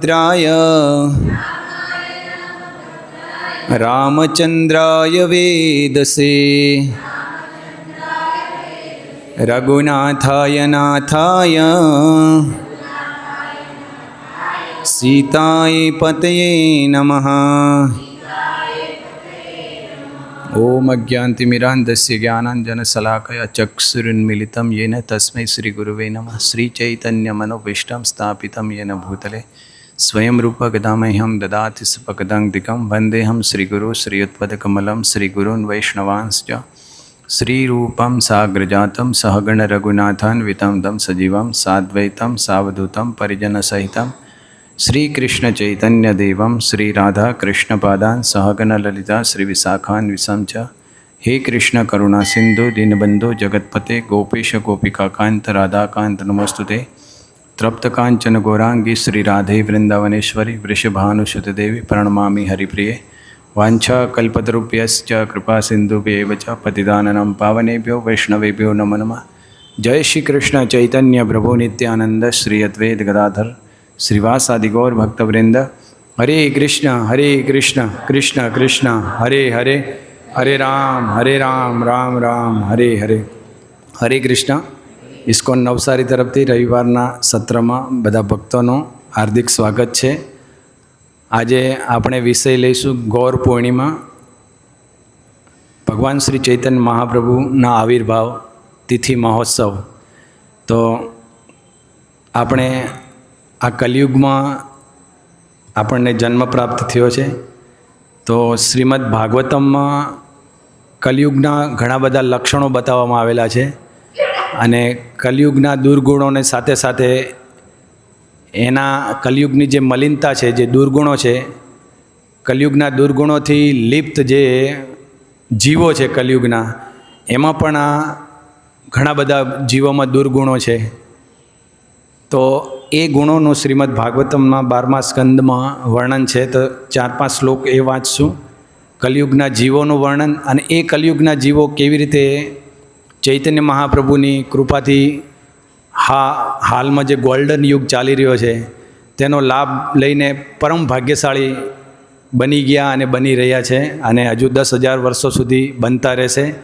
द्राय रामचंद्राय वेदसे रघुनाथाय नाथाय सीताय पतये नमः। ओम अज्ञानतिमिरान्धस्य ज्ञानाञ्जनशलाकया चक्षुरुन्मीलितं येन तस्मै श्रीगुरुवे नमः। श्रीचैतन्यमनोभीष्टं स्थापितं येन भूतले स्वयं रूपगदामह्यं ददाति स्वपदान्तिकं वन्देऽहं श्रीगुरु श्रीयुतपदकमलं श्रीगुरून् वैष्णवांश्च श्रीरूपं साग्रजातं सहगणरघुनाथान्वितं तं सजीवं साद्वैतं सावधूतं परिजनसहितं श्रीकृष्णचैतन्यदेवं श्रीराधाकृष्णपादान् सहगणललिता श्रीविशाखान्वितं च। हे कृष्ण करुणा सिंधु दीनबंधु जगत्पते गोपेश गोपिकाकांत राधाकांत नमोस्तुते। तृप्तकांचन गौरांगी श्रीराधे वृंदावनेश्वरी वृषभानुसुते देवी प्रणमामि हरिप्रिये। वाञ्छाकल्पतरुभ्यश्च कृपा सिन्धुभ्येव च पतितानां पावनेभ्यो वैष्णवेभ्यो नमो नमः। जय श्री कृष्ण चैतन्य प्रभु नित्यानंद श्री अद्वैत गदाधर श्रीवासादि गौर भक्तवृंद। हरे कृष्ण कृष्ण कृष्ण हरे हरे हरे राम राम राम हरे हरे। हरे कृष्ण। इस्कोन नवसारी तरफथी रविवारना सत्रमां बधा भक्तों हार्दिक स्वागत है। आजे आपणे विषय लईशुं गौर पूर्णिमा, भगवान श्री चैतन्य महाप्रभुना आविर्भाव तिथि महोत्सव। तो आपणे आ कलियुग में आपने जन्म प्राप्त थयो छे। तो श्रीमद् भागवतम में कलियुगना घणा बधा लक्षणों बताववामां आवेला छे अने कलियुगना दुर्गुणों ने साथे साथे एना कलियुगनी जे मलिनता है, जे दुर्गुणों है, कलियुगना दुर्गुणों थी लिप्त जे जीवो है कलियुगना, एमां पण आ घणा बधा जीवों में दुर्गुणों है। तो ए गुणों श्रीमद् भागवतम में 12मा स्कंद में वर्णन है। तो 4-5 श्लोक ए वाँचशुं कलियुगना जीवों वर्णन अने ए कलियुगना जीवो केवी रीते चैतन्य महाप्रभुनी कृपाथी हाल में जो गोल्डन युग चाली रह्यो छे तेनो लाभ लईने परम भाग्यशाળી बनी गया अने बनी रह्या छे अने हजू 10,000 वर्षों सुधी बनता रहेशे।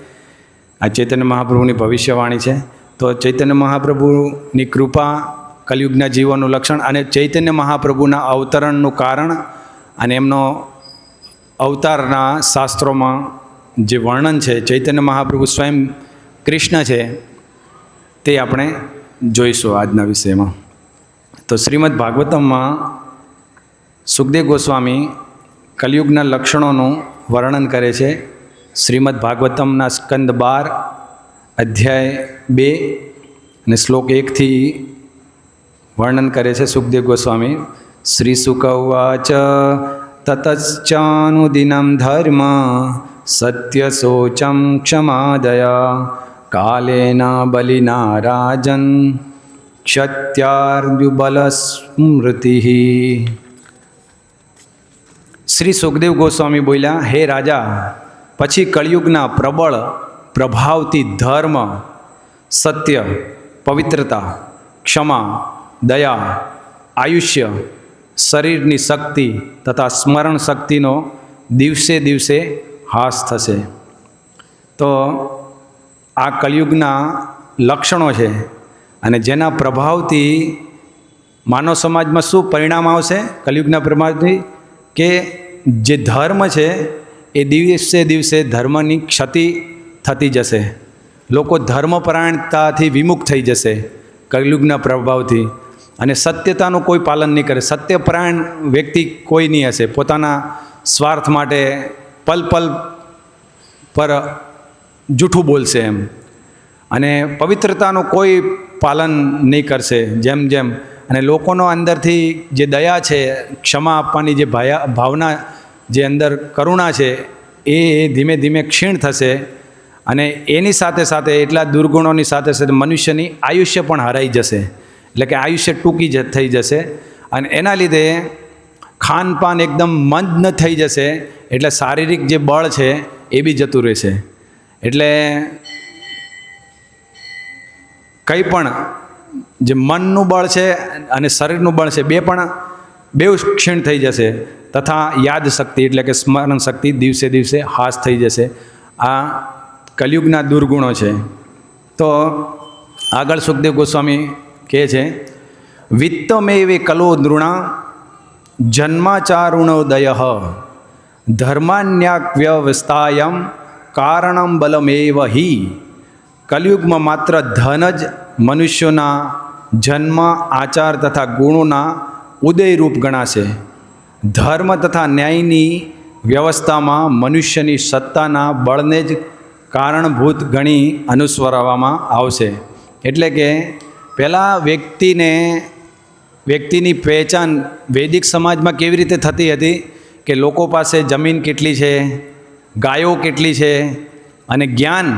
आ चैतन्य महाप्रभुनी भविष्यवाणी है। तो चैतन्य महाप्रभुनी कृपा कलियुगना जीवोनुं लक्षण अने चैतन्य महाप्रभुना अवतरणनुं कारण अने एमनो अवतारना शास्त्रों में जे वर्णन है, चैतन्य महाप्रभु स्वयं कृष्ण है, ते आपणे जोईशुं आजना विषय में। तो श्रीमद् भागवतम में सुखदेव गोस्वामी कलियुगना लक्षणों वर्णन करे छे। श्रीमद् भागवतमना स्कंद 12 अध्याय 2 ने श्लोक 1 थी वर्णन करे छे सुखदेव गोस्वामी। श्री शुक उवाच ततश्चानुदिनं धर्म सत्यशोचं क्षमादया कालेन बलिना राजन् क्षत्यार्जुबलस्मृतिः। श्री सुखदेव गोस्वामी बोल्या, हे राजा, पछी कलियुगना प्रबल प्रभावथी धर्म, सत्य, पवित्रता, क्षमा, दया, आयुष्य, शरीरनी शक्ति तथा स्मरण शक्तिनो दिवसे दिवसे हास थशे। तो आ कलियुगना लक्षणों है अने जेना प्रभावथी मानव समाज में शू परिणाम आवशे कलियुगना प्रभावथी के जे धर्म है ए दिवसे दिवसे धर्मनी क्षति थती जशे। लोको धर्मपरायणताथी विमुख थई जशे कलियुगना प्रभावथी अने सत्यतानुं कोई पालन नहीं करे। सत्यपरायण व्यक्ति कोई नहीं हशे। पोताना स्वार्थ माटे पल पल पर जूठું बोलशे एम अने पवित्रतानुं कोई पालन नहीं करशे जेम जेम। अने लोकोनो अंदरथी जे दया छे, क्षमा आपवानी जे भावना, जे अंदर करुणा छे, ए धीमे धीमे क्षीण थशे अने एनी साथे साथे एटला दुर्गुणोनी साथे साथे मनुष्यनी आयुष्य पण हराई जशे। એટલે કે આયુષ્ય ટૂંકી થઈ જશે અને એના લીધે ખાનપાન એકદમ મંદ ન થઈ જશે એટલે શારીરિક જે બળ છે એ બી જતું રહેશે। એટલે કંઈ પણ જે મનનું બળ છે અને શરીરનું બળ છે બે પણ બેઉ ક્ષીણ થઈ જશે, તથા યાદ શક્તિ એટલે કે સ્મરણ શક્તિ દિવસે દિવસે હાસ થઈ જશે. આ કલિયુગના દુર્ગુણો છે. તો આગળ સુખદેવ ગોસ્વામી કહે છે, વિત્તમેવે કલો નૃણા જન્માચારુણોદય ધર્માન્યાવ્યવસ્થાયમ કારણમ બલમેવ હિ. કલિયુગમાં માત્ર ધન જ મનુષ્યોના જન્મ, આચાર તથા ગુણોના ઉદયરૂપ ગણાશે. ધર્મ તથા ન્યાયની વ્યવસ્થામાં મનુષ્યની સત્તાના બળને જ કારણભૂત ગણી અનુસરવામાં આવશે. એટલે કે પહેલાં વ્યક્તિની પહેચાન વૈદિક સમાજમાં કેવી રીતે થતી હતી કે લોકો પાસે જમીન કેટલી છે, ગાયો કેટલી છે અને જ્ઞાન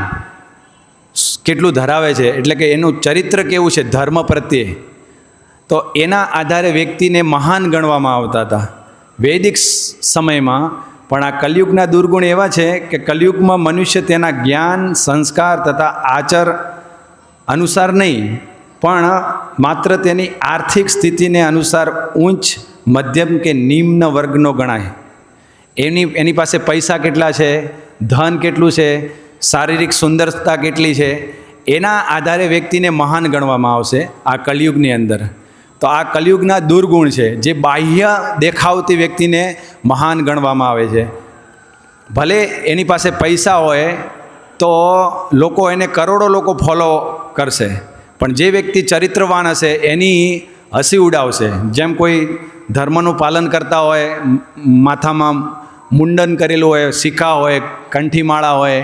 કેટલું ધરાવે છે, એટલે કે એનું ચરિત્ર કેવું છે ધર્મ પ્રત્યે, તો એના આધારે વ્યક્તિને મહાન ગણવામાં આવતા હતા વૈદિક સમયમાં. પણ આ કલિયુગના દુર્ગુણ એવા છે કે કલિયુગમાં મનુષ્ય તેના જ્ઞાન, સંસ્કાર તથા આચર અનુસાર નહીં, પણ માત્ર તેની આર્થિક સ્થિતિને અનુસાર ઉચ્ચ, મધ્યમ કે નિમ્ન વર્ગનો ગણાય. એની પાસે પૈસા કેટલા છે, ધન કેટલું છે, શારીરિક સુંદરતા કેટલી છે, એના આધારે વ્યક્તિને મહાન ગણવામાં આવશે આ કલિયુગની અંદર. તો આ કલિયુગના દુર્ગુણ છે, જે બાહ્ય દેખાવતી વ્યક્તિને મહાન ગણવામાં આવે છે. ભલે એની પાસે પૈસા હોય તો લોકો એને કરોડો લોકો ફોલો કરશે, પણ જે વ્યક્તિ ચરિત્રવાન હશે એની હસી ઉડાવશે. જેમ કોઈ ધર્મનું પાલન કરતા હોય, માથામાં મુંડન કરેલું હોય, સિક્કા હોય, કંઠીમાળા હોય,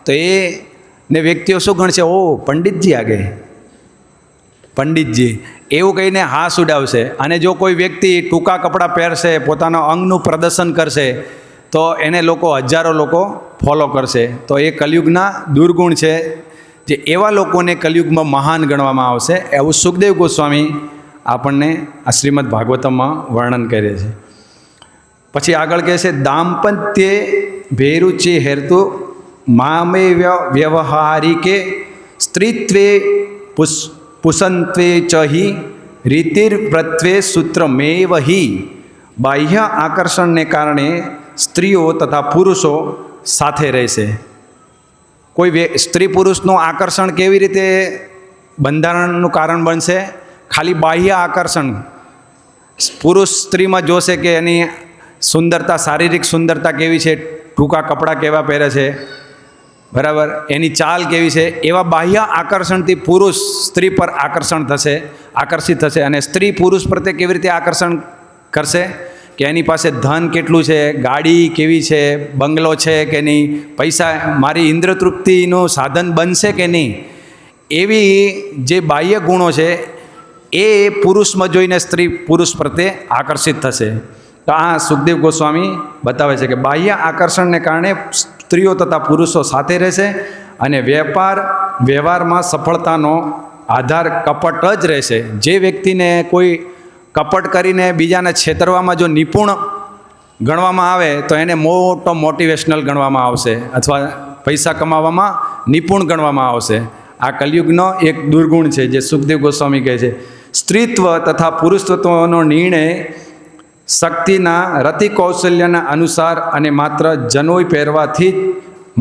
તો એને વ્યક્તિઓ શું ગણશે? ઓ પંડિતજી આગે, પંડિતજી એવું કહીને હાથ ઉડાવશે. અને જો કોઈ વ્યક્તિ ટૂંકા કપડાં પહેરશે, પોતાના અંગનું પ્રદર્શન કરશે, તો એને હજારો લોકો ફોલો કરશે. તો એ કલિયુગના દુર્ગુણ છે, જે એવા લોકોને કલિયુગમાં મહાન ગણવામાં આવશે. એવું સુખદેવ ગોસ્વામી આપણને આ શ્રીમદ ભાગવતમમાં વર્ણન કરે છે. પછી આગળ કહે છે, દાંપત્યે ભેરુચિ હેતુ મામે વ્યવહારિકે સ્ત્રીત્વે પુષંત્વે ચહિ રીતિર્વ્રત્વે સૂત્રમેવ હિ. બાહ્ય આકર્ષણને કારણે સ્ત્રીઓ તથા પુરુષો સાથે રહેશે. કોઈ સ્ત્રી પુરુષનું આકર્ષણ કેવી રીતે બંધારણનું કારણ બનશે? ખાલી બાહ્ય આકર્ષણ. પુરુષ સ્ત્રીમાં જોશે કે એની સુંદરતા, શારીરિક સુંદરતા કેવી છે, ટૂંકા કપડાં કેવા પહેરે છે, બરાબર, એની ચાલ કેવી છે, એવા બાહ્ય આકર્ષણથી પુરુષ સ્ત્રી પર આકર્ષિત થશે. અને સ્ત્રી પુરુષ પ્રત્યે કેવી રીતે આકર્ષણ કરશે? કે એની પાસે ધન કેટલું છે, ગાડી કેવી છે, બંગલો છે કે નહીં, પૈસા મારી ઇન્દ્ર તૃપ્તિનું સાધન બનશે કે નહીં, એવી જે બાહ્ય ગુણો છે એ પુરુષમાં જોઈને સ્ત્રી પુરુષ પ્રત્યે આકર્ષિત થશે. તો આ સુખદેવ ગોસ્વામી બતાવે છે કે બાહ્ય આકર્ષણને કારણે સ્ત્રીઓ તથા પુરુષો સાથે રહેશે અને વ્યવહારમાં સફળતાનો આધાર કપટ જ રહેશે. જે વ્યક્તિને કોઈ કપટ કરીને બીજાને છેતરવામાં જો નિપુણ ગણવામાં આવે તો એને મોટો મોટિવેશનલ ગણવામાં આવશે, અથવા પૈસા કમાવામાં નિપુણ ગણવામાં આવશે. આ કલિયુગનો એક દુર્ગુણ છે જે સુખદેવ ગોસ્વામી કહે છે. સ્ત્રીત્વ તથા પુરુષત્વનો નિર્ણય શક્તિના રતિ કૌશલ્યના અનુસાર અને માત્ર જનોઈ પહેરવાથી જ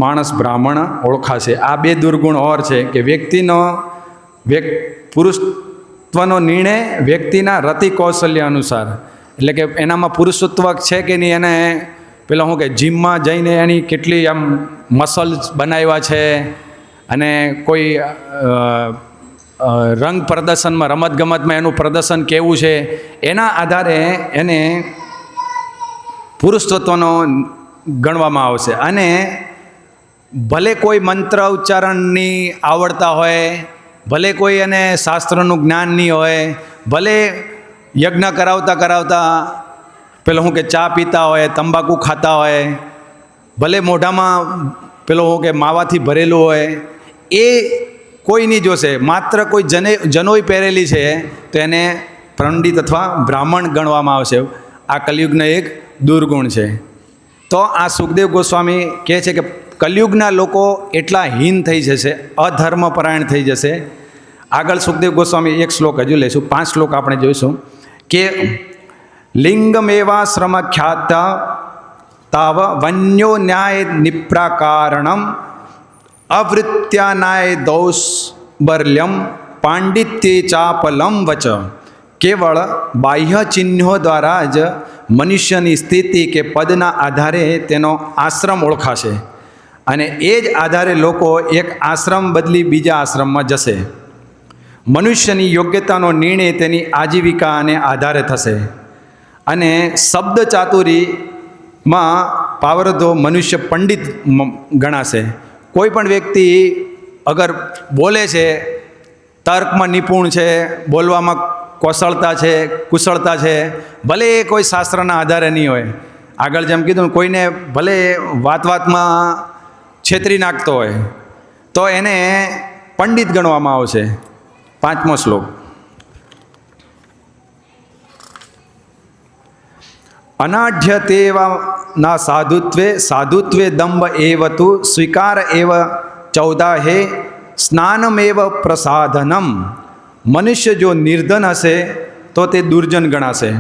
માણસ બ્રાહ્મણ ઓળખાશે. આ બે દુર્ગુણ ઓર છે કે પુરુષત્વનો નિર્ણય વ્યક્તિના રતિ કૌશલ્ય અનુસાર, એટલે કે એનામાં પુરુષત્વ છે કે નહીં, એને પેલા શું કે જીમમાં જઈને એની કેટલી આમ મસલ્સ બનાવ્યા છે, અને કોઈ રંગ પ્રદર્શનમાં, રમતગમતમાં એનું પ્રદર્શન કેવું છે, એના આધારે એને પુરુષત્વનો ગણવામાં આવશે. અને ભલે કોઈ મંત્ર ઉચ્ચારણની આવડતા હોય, ભલે કોઈ એને શાસ્ત્રનું જ્ઞાન નહીં હોય, ભલે યજ્ઞ કરાવતા પેલો શું કે ચા પીતા હોય, તંબાકુ ખાતા હોય, ભલે મોઢામાં પેલો શું કે માવાથી ભરેલું હોય, એ કોઈ નહીં જોશે. માત્ર કોઈ જનોઈ પહેરેલી છે તો એને પંડિત અથવા બ્રાહ્મણ ગણવામાં આવશે. આ કલિયુગનો એક દુર્ગુણ છે. તો આ સુખદેવ ગોસ્વામી કહે છે કે કલિયુગના લોકો એટલા હીન થઈ જશે, અધર્મપરાયણ થઈ જશે. આગળ સુખદેવ ગોસ્વામી એક શ્લોક હજુ લઈશું, 5 શ્લોક આપણે જોઈશું કે લિંગમેવાશ્રમ ખ્યાત તાવ વન્યો ન્યાય નિપ્રાકારણમ અવૃત્યાનાય દૌષબર્લ્યમ પાંડિત્ય ચાપલમ વચ. કેવળ બાહ્ય ચિહ્નો દ્વારા જ મનુષ્યની સ્થિતિ કે પદના આધારે તેનો આશ્રમ ઓળખાશે અને એ જ આધારે લોકો એક આશ્રમ બદલી બીજા આશ્રમમાં જશે. મનુષ્યની યોગ્યતાનો નિર્ણય તેની આજીવિકાને આધારે થશે અને શબ્દ ચાતુરીમાં પાવરધો મનુષ્ય પંડિત ગણાશે. કોઈ પણ વ્યક્તિ અગર બોલે છે, તર્કમાં નિપુણ છે, બોલવામાં કુશળતા છે, ભલે એ કોઈ શાસ્ત્રના આધારે નહીં હોય. આગળ જેમ કીધું, કોઈને ભલે વાતમાં છેતરી નાખતો હોય તો એને પંડિત ગણવામાં આવશે. 5મો શ્લોક. અનાઢ્યતેવા ના સાધુત્વે દંભ એવ તુ સ્વીકાર એવ 14 સ્નાનમેવ પ્રસાધનમ. મનુષ્ય જો નિર્ધન હશે તો તે દુર્જન ગણાશે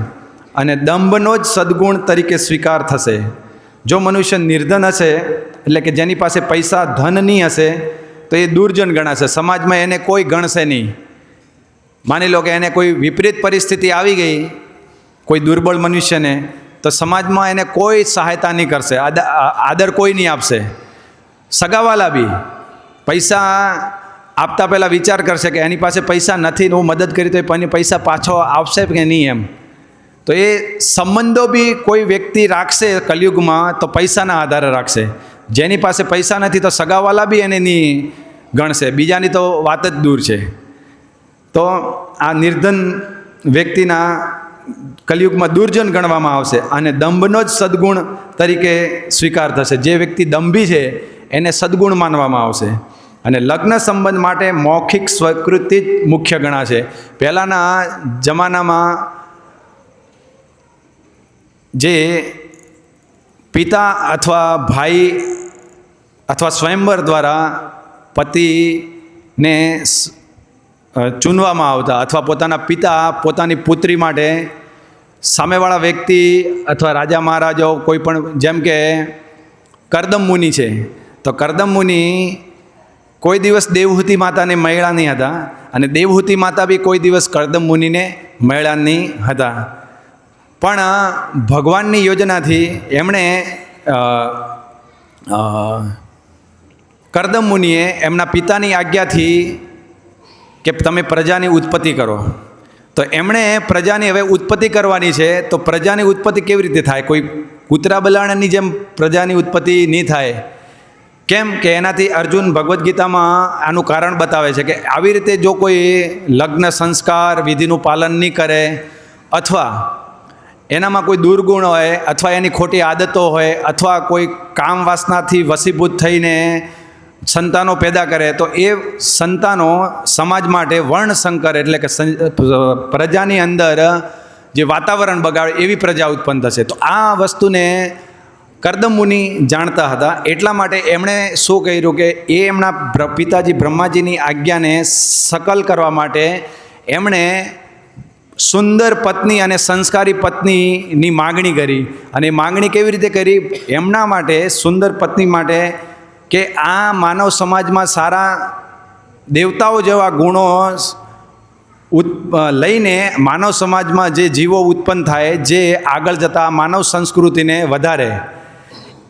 અને દંભનો જ સદ્ગુણ તરીકે સ્વીકાર થશે. જો મનુષ્ય નિર્ધન હશે, એટલે કે જેની પાસે પૈસા ધન નહીં હશે, તો એ દુર્જન ગણાશે. સમાજમાં એને કોઈ ગણશે નહીં. માની લો કે એને કોઈ વિપરીત પરિસ્થિતિ આવી ગઈ, કોઈ દુર્બળ મનુષ્યને, તો સમાજમાં એને કોઈ સહાયતા નહીં કરશે, આદર કોઈ નહીં આપશે. સગાવાલા બી પૈસા આપતા પહેલાં વિચાર કરશે કે એની પાસે પૈસા નથી ને હું મદદ કરી તો એ પૈસા પાછો આપશે કે નહીં એમ. તો એ સંબંધો બી કોઈ વ્યક્તિ રાખશે કલયુગમાં તો પૈસાના આધારે રાખશે. જેની પાસે પૈસા નથી તો સગાવાલા બી એને નહીં ગણશે, બીજાની તો વાત જ દૂર છે. તો આ નિર્ધન વ્યક્તિના કલયુગમાં દુર્જન ગણવામાં આવશે અને દંભનો જ સદ્ગુણ તરીકે સ્વીકાર થશે. જે વ્યક્તિ દંભી છે એને સદ્ગુણ માનવામાં આવશે. અને લગ્ન સંબંધ માટે મૌખિક સ્વીકૃતિ જ મુખ્ય ગણાશે. પહેલાંના જમાનામાં જે પિતા અથવા ભાઈ અથવા સ્વયંવર દ્વારા પતિને ચૂનવામાં આવતા, અથવા પોતાના પિતા પોતાની પુત્રી માટે સામેવાળા વ્યક્તિ અથવા રાજા મહારાજાઓ કોઈ પણ, જેમ કે કરદમ મુનિ છે, તો કરદમ મુનિ કોઈ દિવસ દેવહૂતિ માતાને મળ્યા નહીં હતા અને દેવહૂતિ માતા બી કોઈ દિવસ કરદમ મુનિને મળ્યા નહીં હતા. પણ ભગવાનની યોજનાથી એમણે કરદમ મુનિએ એમના પિતાની આજ્ઞાથી કે તમે પ્રજાની ઉત્પત્તિ કરો, તો એમણે પ્રજાની હવે ઉત્પત્તિ કરવાની છે. તો પ્રજાની ઉત્પત્તિ કેવી રીતે થાય? કોઈ કૂતરા બલાણાની જેમ પ્રજાની ઉત્પત્તિ નહીં થાય. કેમ કે એનાથી અર્જુન ભગવદ્ ગીતામાં આનું કારણ બતાવે છે કે આવી રીતે જો કોઈ લગ્ન સંસ્કાર વિધિનું પાલન નહીં કરે, અથવા એનામાં કોઈ દુર્ગુણ હોય, અથવા એની ખોટી આદતો હોય, અથવા કોઈ કામ વાસનાથી વશીભૂત થઈને સંતાનો પેદા કરે, તો એ સંતાનો સમાજ માટે વર્ણસંકર એટલે કે પ્રજાની અંદર જે વાતાવરણ બગાડે એવી પ્રજા ઉત્પન્ન થશે. તો આ વસ્તુને કરદમ મુનિ જાણતા હતા. એટલા માટે એમણે શું કર્યું કે એ એમના પિતાજી બ્રહ્માજીની આજ્ઞાને સકલ કરવા માટે એમણે સુંદર પત્ની અને સંસ્કારી પત્નીની માગણી કરી. અને માગણી કેવી રીતે કરી? એમના માટે સુંદર પત્ની માટે કે આ માનવ સમાજમાં સારા દેવતાઓ જેવા ગુણો લઈને માનવ સમાજમાં જે જીવો ઉત્પન્ન થાય, જે આગળ જતાં માનવ સંસ્કૃતિને વધારે,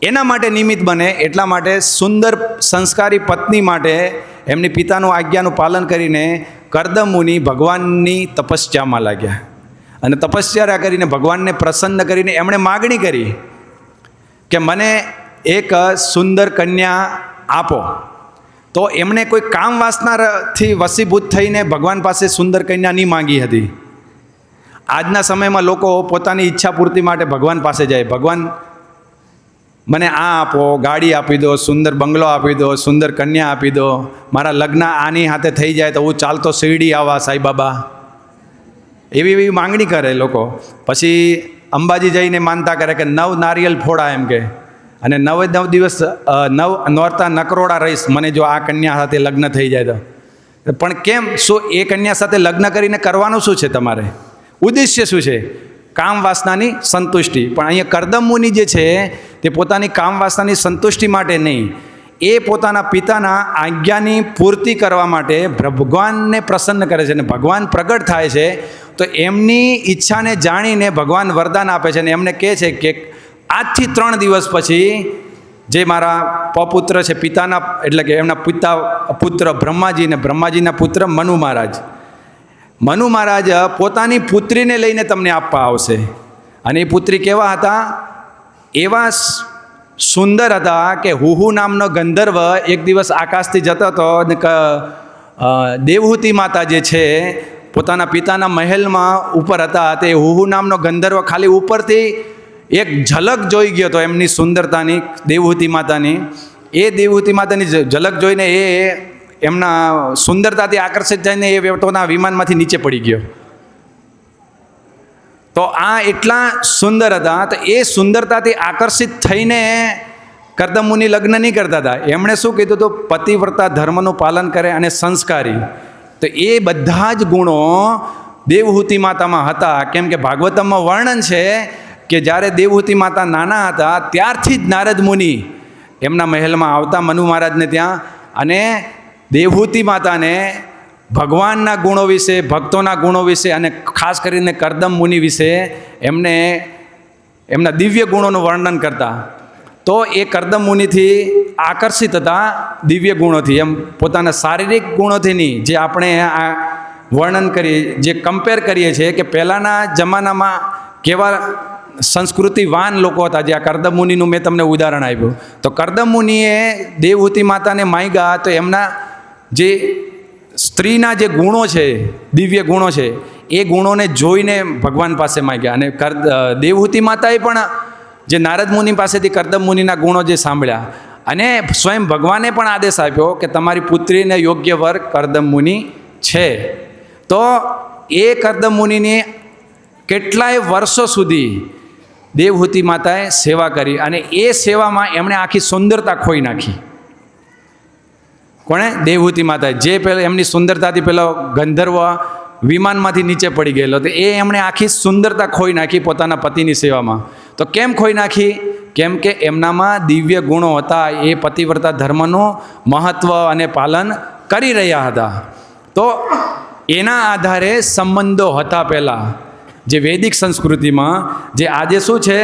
એના માટે નિમિત્ત બને. એટલા માટે સુંદર સંસ્કારી પત્ની માટે એમની પિતાનું આજ્ઞાનું પાલન કરીને કરદમ મુનિ ભગવાનની તપસ્યામાં લાગ્યા. અને તપસ્યા કરીને ભગવાનને પ્રસન્ન કરીને એમણે માગણી કરી કે મને એક સુંદર કન્યા આપો. તો એમણે કોઈ કામ વાસનાથી વશીભૂત થઈને ભગવાન પાસે સુંદર કન્યા નહીં માંગી હતી. આજના સમયમાં લોકો પોતાની ઈચ્છા પૂર્તિ માટે ભગવાન પાસે જાય, ભગવાન મને આ આપો, ગાડી આપી દો, સુંદર બંગલો આપી દો, સુંદર કન્યા આપી દો, મારા લગ્ન આની હાથે થઈ જાય તો હું ચાલતો શિરડી આવા સાંઈ બાબા, એવી માંગણી કરે લોકો. પછી અંબાજી જઈને માનતા કરે કે 9 નારિયેલ ફોડા એમ કે, અને 9 દિવસ 9 નોરતા નકરોડા રહીશ મને જો આ કન્યા સાથે લગ્ન થઈ જાય તો. પણ કેમ? શું એ કન્યા સાથે લગ્ન કરીને કરવાનું શું છે? તમારે ઉદ્દેશ્ય શું છે? કામ વાસનાની સંતુષ્ટિ. પણ અહીંયા કરદમ મુનિ જે છે તે પોતાની કામ વાસનાની સંતુષ્ટિ માટે નહીં, એ પોતાના પિતાના આજ્ઞાની પૂર્તિ કરવા માટે ભગવાનને પ્રસન્ન કરે છે. અને ભગવાન પ્રગટ થાય છે તો એમની ઈચ્છાને જાણીને ભગવાન વરદાન આપે છે અને એમને કહે છે કે આજથી 3 દિવસ પછી જે મારા પપુત્ર છે પિતાના, એટલે કે એમના પુત્ર બ્રહ્માજી ને બ્રહ્માજીના પુત્ર મનુ મહારાજ પોતાની પુત્રીને લઈને તમને આપવા આવશે. અને એ પુત્રી કેવા હતા? એવા સુંદર હતા કે હુહુ નામનો ગંધર્વ એક દિવસ આકાશથી જતો હતો અને દેવહૂતિ માતા જે છે પોતાના પિતાના મહેલમાં ઉપર હતા. તે હુહુ નામનો ગંધર્વ ખાલી ઉપરથી એક ઝલક જોઈ ગયો હતો એમની સુંદરતાની, દેવહૂતિ માતાની. એ દેવહૂતિ માતાની ઝલક જોઈને એ એમના સુંદરતાથી આકર્ષિત થઈને એ પોતાના વિમાનમાંથી નીચે પડી ગયો. તો આ એટલા સુંદર હતા. તો એ સુંદરતાથી આકર્ષિત થઈને કરદમ મુનિ લગ્ન નહીં કરતા હતા. એમણે શું કીધું હતું? પતિવ્રતા ધર્મનું પાલન કરે અને સંસ્કારી. તો એ બધા જ ગુણો દેવહૂતિ માતામાં હતા. કેમ કે ભાગવતમમાં વર્ણન છે કે જ્યારે દેવહૂતિ માતા નાના હતા ત્યારથી જ નારદ મુનિ એમના મહેલમાં આવતા મનુ મહારાજને ત્યાં, અને દેવહૂતિ માતાને ભગવાનના ગુણો વિશે, ભક્તોના ગુણો વિશે અને ખાસ કરીને કરદમ મુનિ વિશે એમને એમના દિવ્ય ગુણોનું વર્ણન કરતા. તો એ કરદમ મુનિથી આકર્ષિત હતા દિવ્ય ગુણોથી, એમ પોતાના શારીરિક ગુણોથી નહીં. જે આપણે આ વર્ણન કરીએ, જે કમ્પેર કરીએ છીએ કે પહેલાંના જમાનામાં કેવા સંસ્કૃતિવાન લોકો હતા, જે આ કરદમ મુનિનું મેં તમને ઉદાહરણ આપ્યું. તો કરદમ મુનિએ દેવહૂતિ માતાને માંગ્યા તો એમના જે સ્ત્રીના જે ગુણો છે, દિવ્ય ગુણો છે, એ ગુણોને જોઈને ભગવાન પાસે માંગ્યા. અને દેવહૂતિ માતાએ પણ જે નારદ મુનિ પાસેથી કરદમ મુનિના ગુણો જે સાંભળ્યા, અને સ્વયં ભગવાને પણ આદેશ આપ્યો કે તમારી પુત્રીને યોગ્ય વર કરદમ મુનિ છે. તો એ કરદમ મુનિની કેટલાય વર્ષો સુધી દેવહૂતિ માતાએ સેવા કરી, અને એ સેવામાં એમણે આખી સુંદરતા ખોઈ નાખી. કોણે? દેવહૂતિ માતાએ. જે પહેલાં એમની સુંદરતાથી પેલો ગંધર્વ વિમાનમાંથી નીચે પડી ગયેલો, તો એ એમણે આખી સુંદરતા ખોઈ નાખી પોતાના પતિની સેવામાં. તો કેમ ખોઈ નાખી? કેમ કે એમનામાં દિવ્ય ગુણો હતા. એ પતિવ્રતા ધર્મનું મહત્ત્વ અને પાલન કરી રહ્યા હતા. તો એના આધારે સંબંધો હતા પહેલાં, જે વૈદિક સંસ્કૃતિમાં, જે આજે શું છે,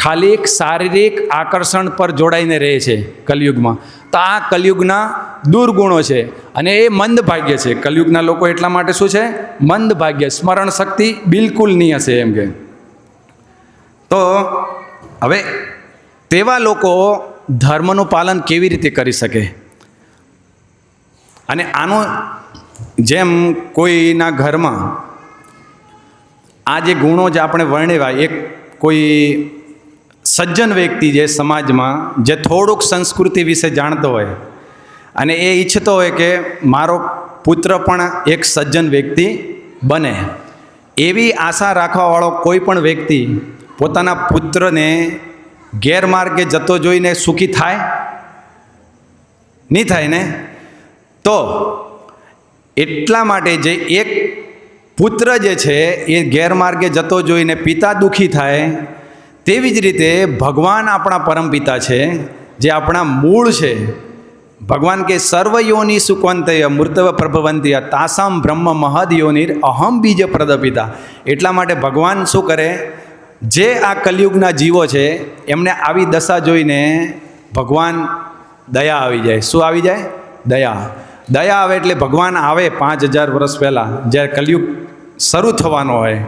ખાલી શારીરિક આકર્ષણ પર જોડાઈને રહે છે કલયુગમાં. તો આ કલયુગના દુર્ગુણો છે અને એ મંદ ભાગ્ય છે. કલયુગના લોકો એટલા માટે શું છે? મંદ ભાગ્ય, સ્મરણ શક્તિ બિલકુલ નહીં હશે એમ કે. તો હવે તેવા લોકો ધર્મનું પાલન કેવી રીતે કરી શકે? અને આનું જેમ કોઈના ઘરમાં આ જે ગુણો જે આપણે વર્ણવ્યા, એક કોઈ સજ્જન વ્યક્તિ જે સમાજમાં જે થોડુંક સંસ્કૃતિ વિશે જાણતો હોય અને એ ઈચ્છતો હોય કે મારો પુત્ર પણ એક સજ્જન વ્યક્તિ બને, એવી આશા રાખવાવાળો કોઈ પણ વ્યક્તિ પોતાના પુત્રને ગેરમાર્ગે જતો જોઈને સુખી થાય? નહીં થાય ને. તો એટલા માટે જે એક પુત્ર જે છે એ ગેરમાર્ગે જતો જોઈને પિતા દુઃખી થાય, તેવી જ રીતે ભગવાન આપણા પરમપિતા છે, જે આપણા મૂળ છે. ભગવાન કે સર્વ યોનિ સુકવંતય મૂર્તવ પ્રભવંત્ય તાસામ બ્રહ્મ મહદ યોનિર અહમ બીજ પ્રદપિતા. એટલા માટે ભગવાન શું કરે? જે આ કલયુગના જીવો છે એમને આવી દશા જોઈને ભગવાન દયા આવી જાય. શું આવી જાય? દયા. દયા આવે એટલે ભગવાન આવે 5000 વર્ષ પહેલાં, જ્યારે કલયુગ શરૂ થવાનો હોય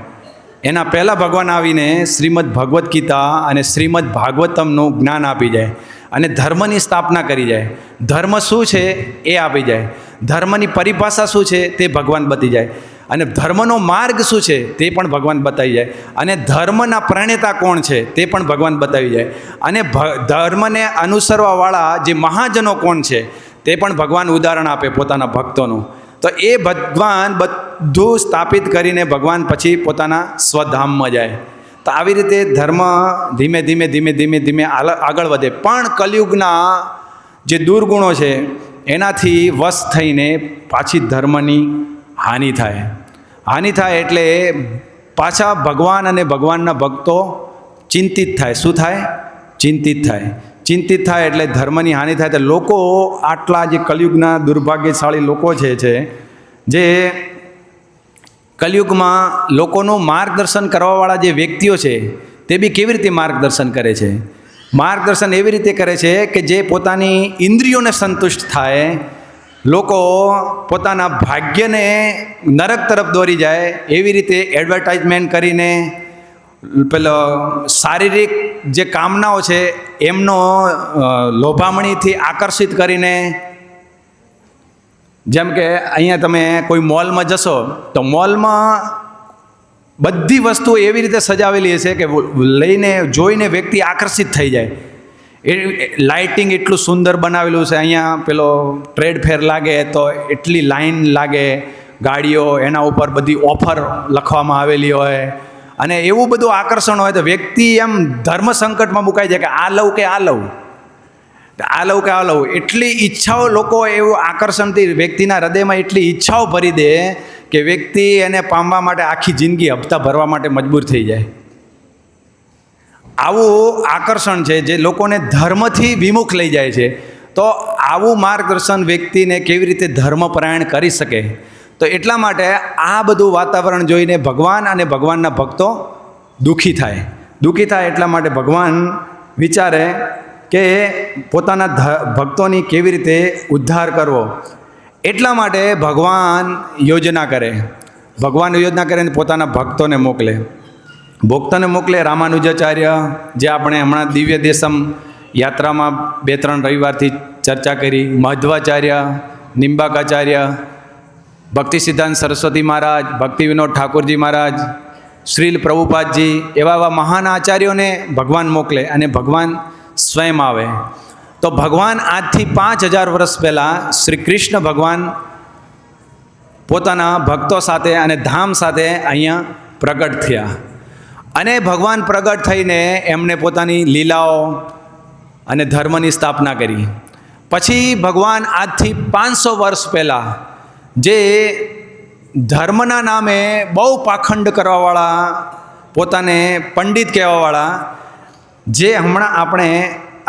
એના પહેલાં ભગવાન આવીને શ્રીમદ ભગવદ્ ગીતા અને શ્રીમદ ભાગવતમનું જ્ઞાન આપી જાય અને ધર્મની સ્થાપના કરી જાય. ધર્મ શું છે એ આપી જાય. ધર્મની પરિભાષા શું છે તે ભગવાન બતાવી જાય. અને ધર્મનો માર્ગ શું છે તે પણ ભગવાન બતાવી જાય. અને ધર્મના પ્રણેતા કોણ છે તે પણ ભગવાન બતાવી જાય. અને ધર્મને અનુસરવાવાળા જે મહાજનો કોણ છે તે પણ ભગવાન ઉદાહરણ આપે પોતાના ભક્તોનું. તો એ ભગવાન બધું સ્થાપિત કરીને ભગવાન પછી પોતાના સ્વધામમાં જાય. તો આવી રીતે ધર્મ ધીમે ધીમે ધીમે ધીમે ધીમે આગળ વધે. પણ કલયુગના જે દુર્ગુણો છે એનાથી વશ થઈને પાછી ધર્મની હાનિ થાય. હાનિ થાય એટલે પાછા ભગવાન અને ભગવાનના ભક્તો ચિંતિત થાય. શું થાય? ચિંતિત થાય. ચિંતિત થાય એટલે ધર્મની હાનિ થાય. તો લોકો આટલા જે કલયુગના દુર્ભાગ્યશાળી લોકો છે જે કલયુગમાં લોકોનું માર્ગદર્શન કરવાવાળા જે વ્યક્તિઓ છે તે બી કેવી રીતે માર્ગદર્શન કરે છે? માર્ગદર્શન એવી રીતે કરે છે કે જે પોતાની ઇન્દ્રિયોને સંતુષ્ટ થાય, લોકો પોતાના ભાગ્યને નરક તરફ દોરી જાય એવી રીતે એડવર્ટાઇઝમેન્ટ કરીને પેલો શારીરિક જે કામનાઓ છે એમનો લોભામણીથી આકર્ષિત કરીને, જેમ કે અહીંયા તમે કોઈ મોલમાં જશો તો મોલમાં બધી વસ્તુઓ એવી રીતે સજાવેલી હશે કે લઈને જોઈને વ્યક્તિ આકર્ષિત થઈ જાય. એ લાઇટિંગ એટલું સુંદર બનાવેલું છે. અહીંયા પેલો ટ્રેડ ફેર લાગે તો એટલી લાઈન લાગે, ગાડીઓ એના ઉપર બધી ઓફર લખવામાં આવેલી હોય અને એવું બધું આકર્ષણ હોય તો વ્યક્તિ એમ ધર્મ સંકટમાં મુકાઈ જાય કે આ લઉં કે આ લઉં, આ લઉં કે આ લઉં. એટલી ઈચ્છાઓ લોકો એવું આકર્ષણથી વ્યક્તિના હૃદયમાં એટલી ઈચ્છાઓ ભરી દે કે વ્યક્તિ એને પામવા માટે આખી જિંદગી હપ્તા ભરવા માટે મજબૂર થઈ જાય. આવું આકર્ષણ છે જે લોકોને ધર્મથી વિમુખ લઈ જાય છે. તો આવું માર્ગદર્શન વ્યક્તિને કેવી રીતે ધર્મપરાયણ કરી શકે? તો એટલા માટે આ બધું વાતાવરણ જોઈને ભગવાન અને ભગવાનના ભક્તો દુઃખી થાય. દુઃખી થાય એટલા માટે ભગવાન વિચારે કે પોતાના ભક્તોની કેવી રીતે ઉદ્ધાર કરવો. એટલા માટે ભગવાન યોજના કરે. ભગવાન યોજના કરે અને પોતાના ભક્તોને મોકલે. ભક્તોને મોકલે રામાનુજાચાર્ય, જે આપણે હમણાં દિવ્ય દેશમ યાત્રામાં 2-3 રવિવારથી ચર્ચા કરી, મધ્વાચાર્ય, નિંબાકાચાર્ય, ભક્તિ સિદ્ધાંત સરસ્વતી મહારાજ, ભક્તિ વિનોદ ઠાકોરજી મહારાજ, શ્રીલ પ્રભુપાદજી, એવા મહાન આચાર્યોને ભગવાન મોકલે અને ભગવાન સ્વયં આવે. તો ભગવાન આજથી 5000 વર્ષ પહેલાં શ્રી કૃષ્ણ ભગવાન પોતાના ભક્તો સાથે અને ધામ સાથે અહીંયા પ્રગટ થયા. અને ભગવાન પ્રગટ થઈને એમણે પોતાની લીલાઓ અને ધર્મની સ્થાપના કરી. પછી ભગવાન આજથી 500 વર્ષ પહેલાં જે ધર્મના નામે બહુ પાખંડ કરવાવાળા, પોતાને પંડિત કહેવાવાળા, જે હમણાં આપણે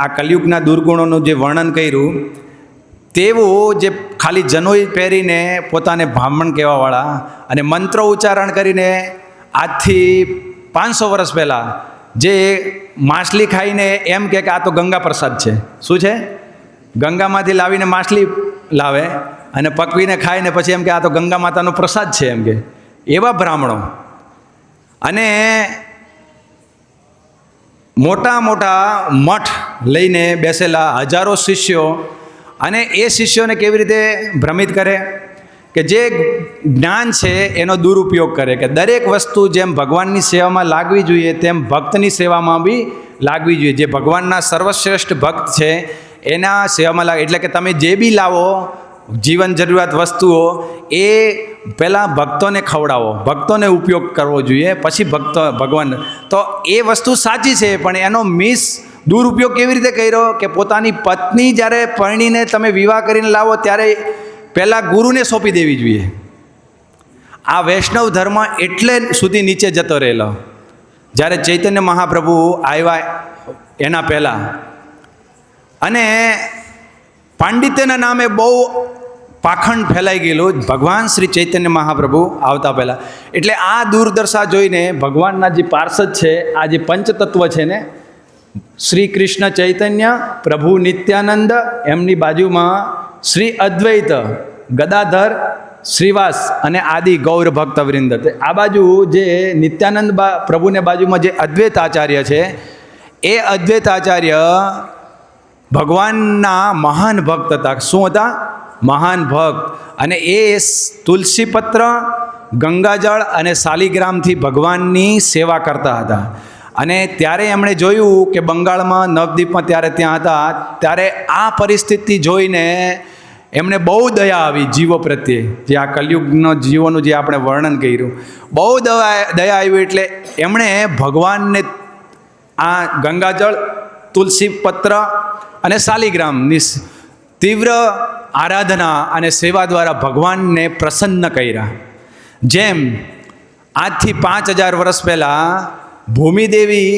આ કલયુગના દુર્ગુણોનું જે વર્ણન કર્યું તેવું જે ખાલી જનોઈ પહેરીને પોતાને બ્રાહ્મણ કહેવાવાળા અને મંત્ર ઉચ્ચારણ કરીને આજથી 500 વર્ષ પહેલાં જે માછલી ખાઈને એમ કે આ તો ગંગા પ્રસાદ છે. શું છે? ગંગામાંથી લાવીને માછલી લાવે અને પકવીને ખાઈને પછી એમ કે આ તો ગંગા માતાનો પ્રસાદ છે એમ કે. એવા બ્રાહ્મણો અને મોટા મોટા મઠ લઈને બેસેલા હજારો શિષ્યો, અને એ શિષ્યોને કેવી રીતે ભ્રમિત કરે કે જે જ્ઞાન છે એનો દુરુપયોગ કરે, કે દરેક વસ્તુ જેમ ભગવાનની સેવામાં લાગવી જોઈએ તેમ ભક્તની સેવામાં બી લાગવી જોઈએ. જે ભગવાનના સર્વશ્રેષ્ઠ ભક્ત છે એના સેવામાં લાગે. એટલે કે તમે જે બી લાવો જીવન જરૂરિયાત વસ્તુઓ એ પહેલાં ભક્તોને ખવડાવો, ભક્તોને ઉપયોગ કરવો જોઈએ, પછી ભગવાન. તો એ વસ્તુ સાચી છે, પણ એનો દુરુપયોગ કેવી રીતે કર્યો કે પોતાની પત્ની જ્યારે પરણીને તમે વિવાહ કરીને લાવો ત્યારે પહેલાં ગુરુને સોંપી દેવી જોઈએ. આ વૈષ્ણવ ધર્મ એટલે સુધી નીચે જતો રહેલો. જ્યારે ચૈતન્ય મહાપ્રભુ આવ્યા એના પહેલાં, અને પાંડિત્યના નામે બહુ પાખંડ ફેલાઈ ગયેલું ભગવાન શ્રી ચૈતન્ય મહાપ્રભુ આવતા પહેલાં. એટલે આ દુર્દશા જોઈને ભગવાનના જે પાર્ષદ છે, આ જે પંચતત્વ છે ને, શ્રી કૃષ્ણ ચૈતન્ય, પ્રભુ નિત્યાનંદ, એમની બાજુમાં શ્રી અદ્વૈત, ગદાધર, શ્રીવાસ અને આદિ ગૌર ભક્તવૃંદ. આ બાજુ જે નિત્યાનંદ પ્રભુને બાજુમાં જે અદ્વૈત આચાર્ય છે, એ અદ્વૈત આચાર્ય ભગવાનના મહાન ભક્ત હતા. શું હતા? મહાન ભક્ત. અને એ તુલસીપત્ર, ગંગાજળ અને શાલિગ્રામથી ભગવાનની સેવા કરતા હતા. અને ત્યારે એમણે જોયું કે બંગાળમાં નવદ્વીપમાં ત્યારે ત્યાં હતા, ત્યારે આ પરિસ્થિતિ જોઈને એમને બહુ દયા આવી જીવો પ્રત્યે. જે આ કલયુગનો જીવોનું જે આપણે વર્ણન કર્યું, બહુ દયા આવી. એટલે એમણે ભગવાનને આ ગંગાજળ, તુલસીપત્ર અને શાલિગ્રામની તીવ્ર આરાધના અને સેવા દ્વારા ભગવાનને પ્રસન્ન કર્યા. જેમ આજથી 5000 વર્ષ પહેલાં ભૂમિદેવી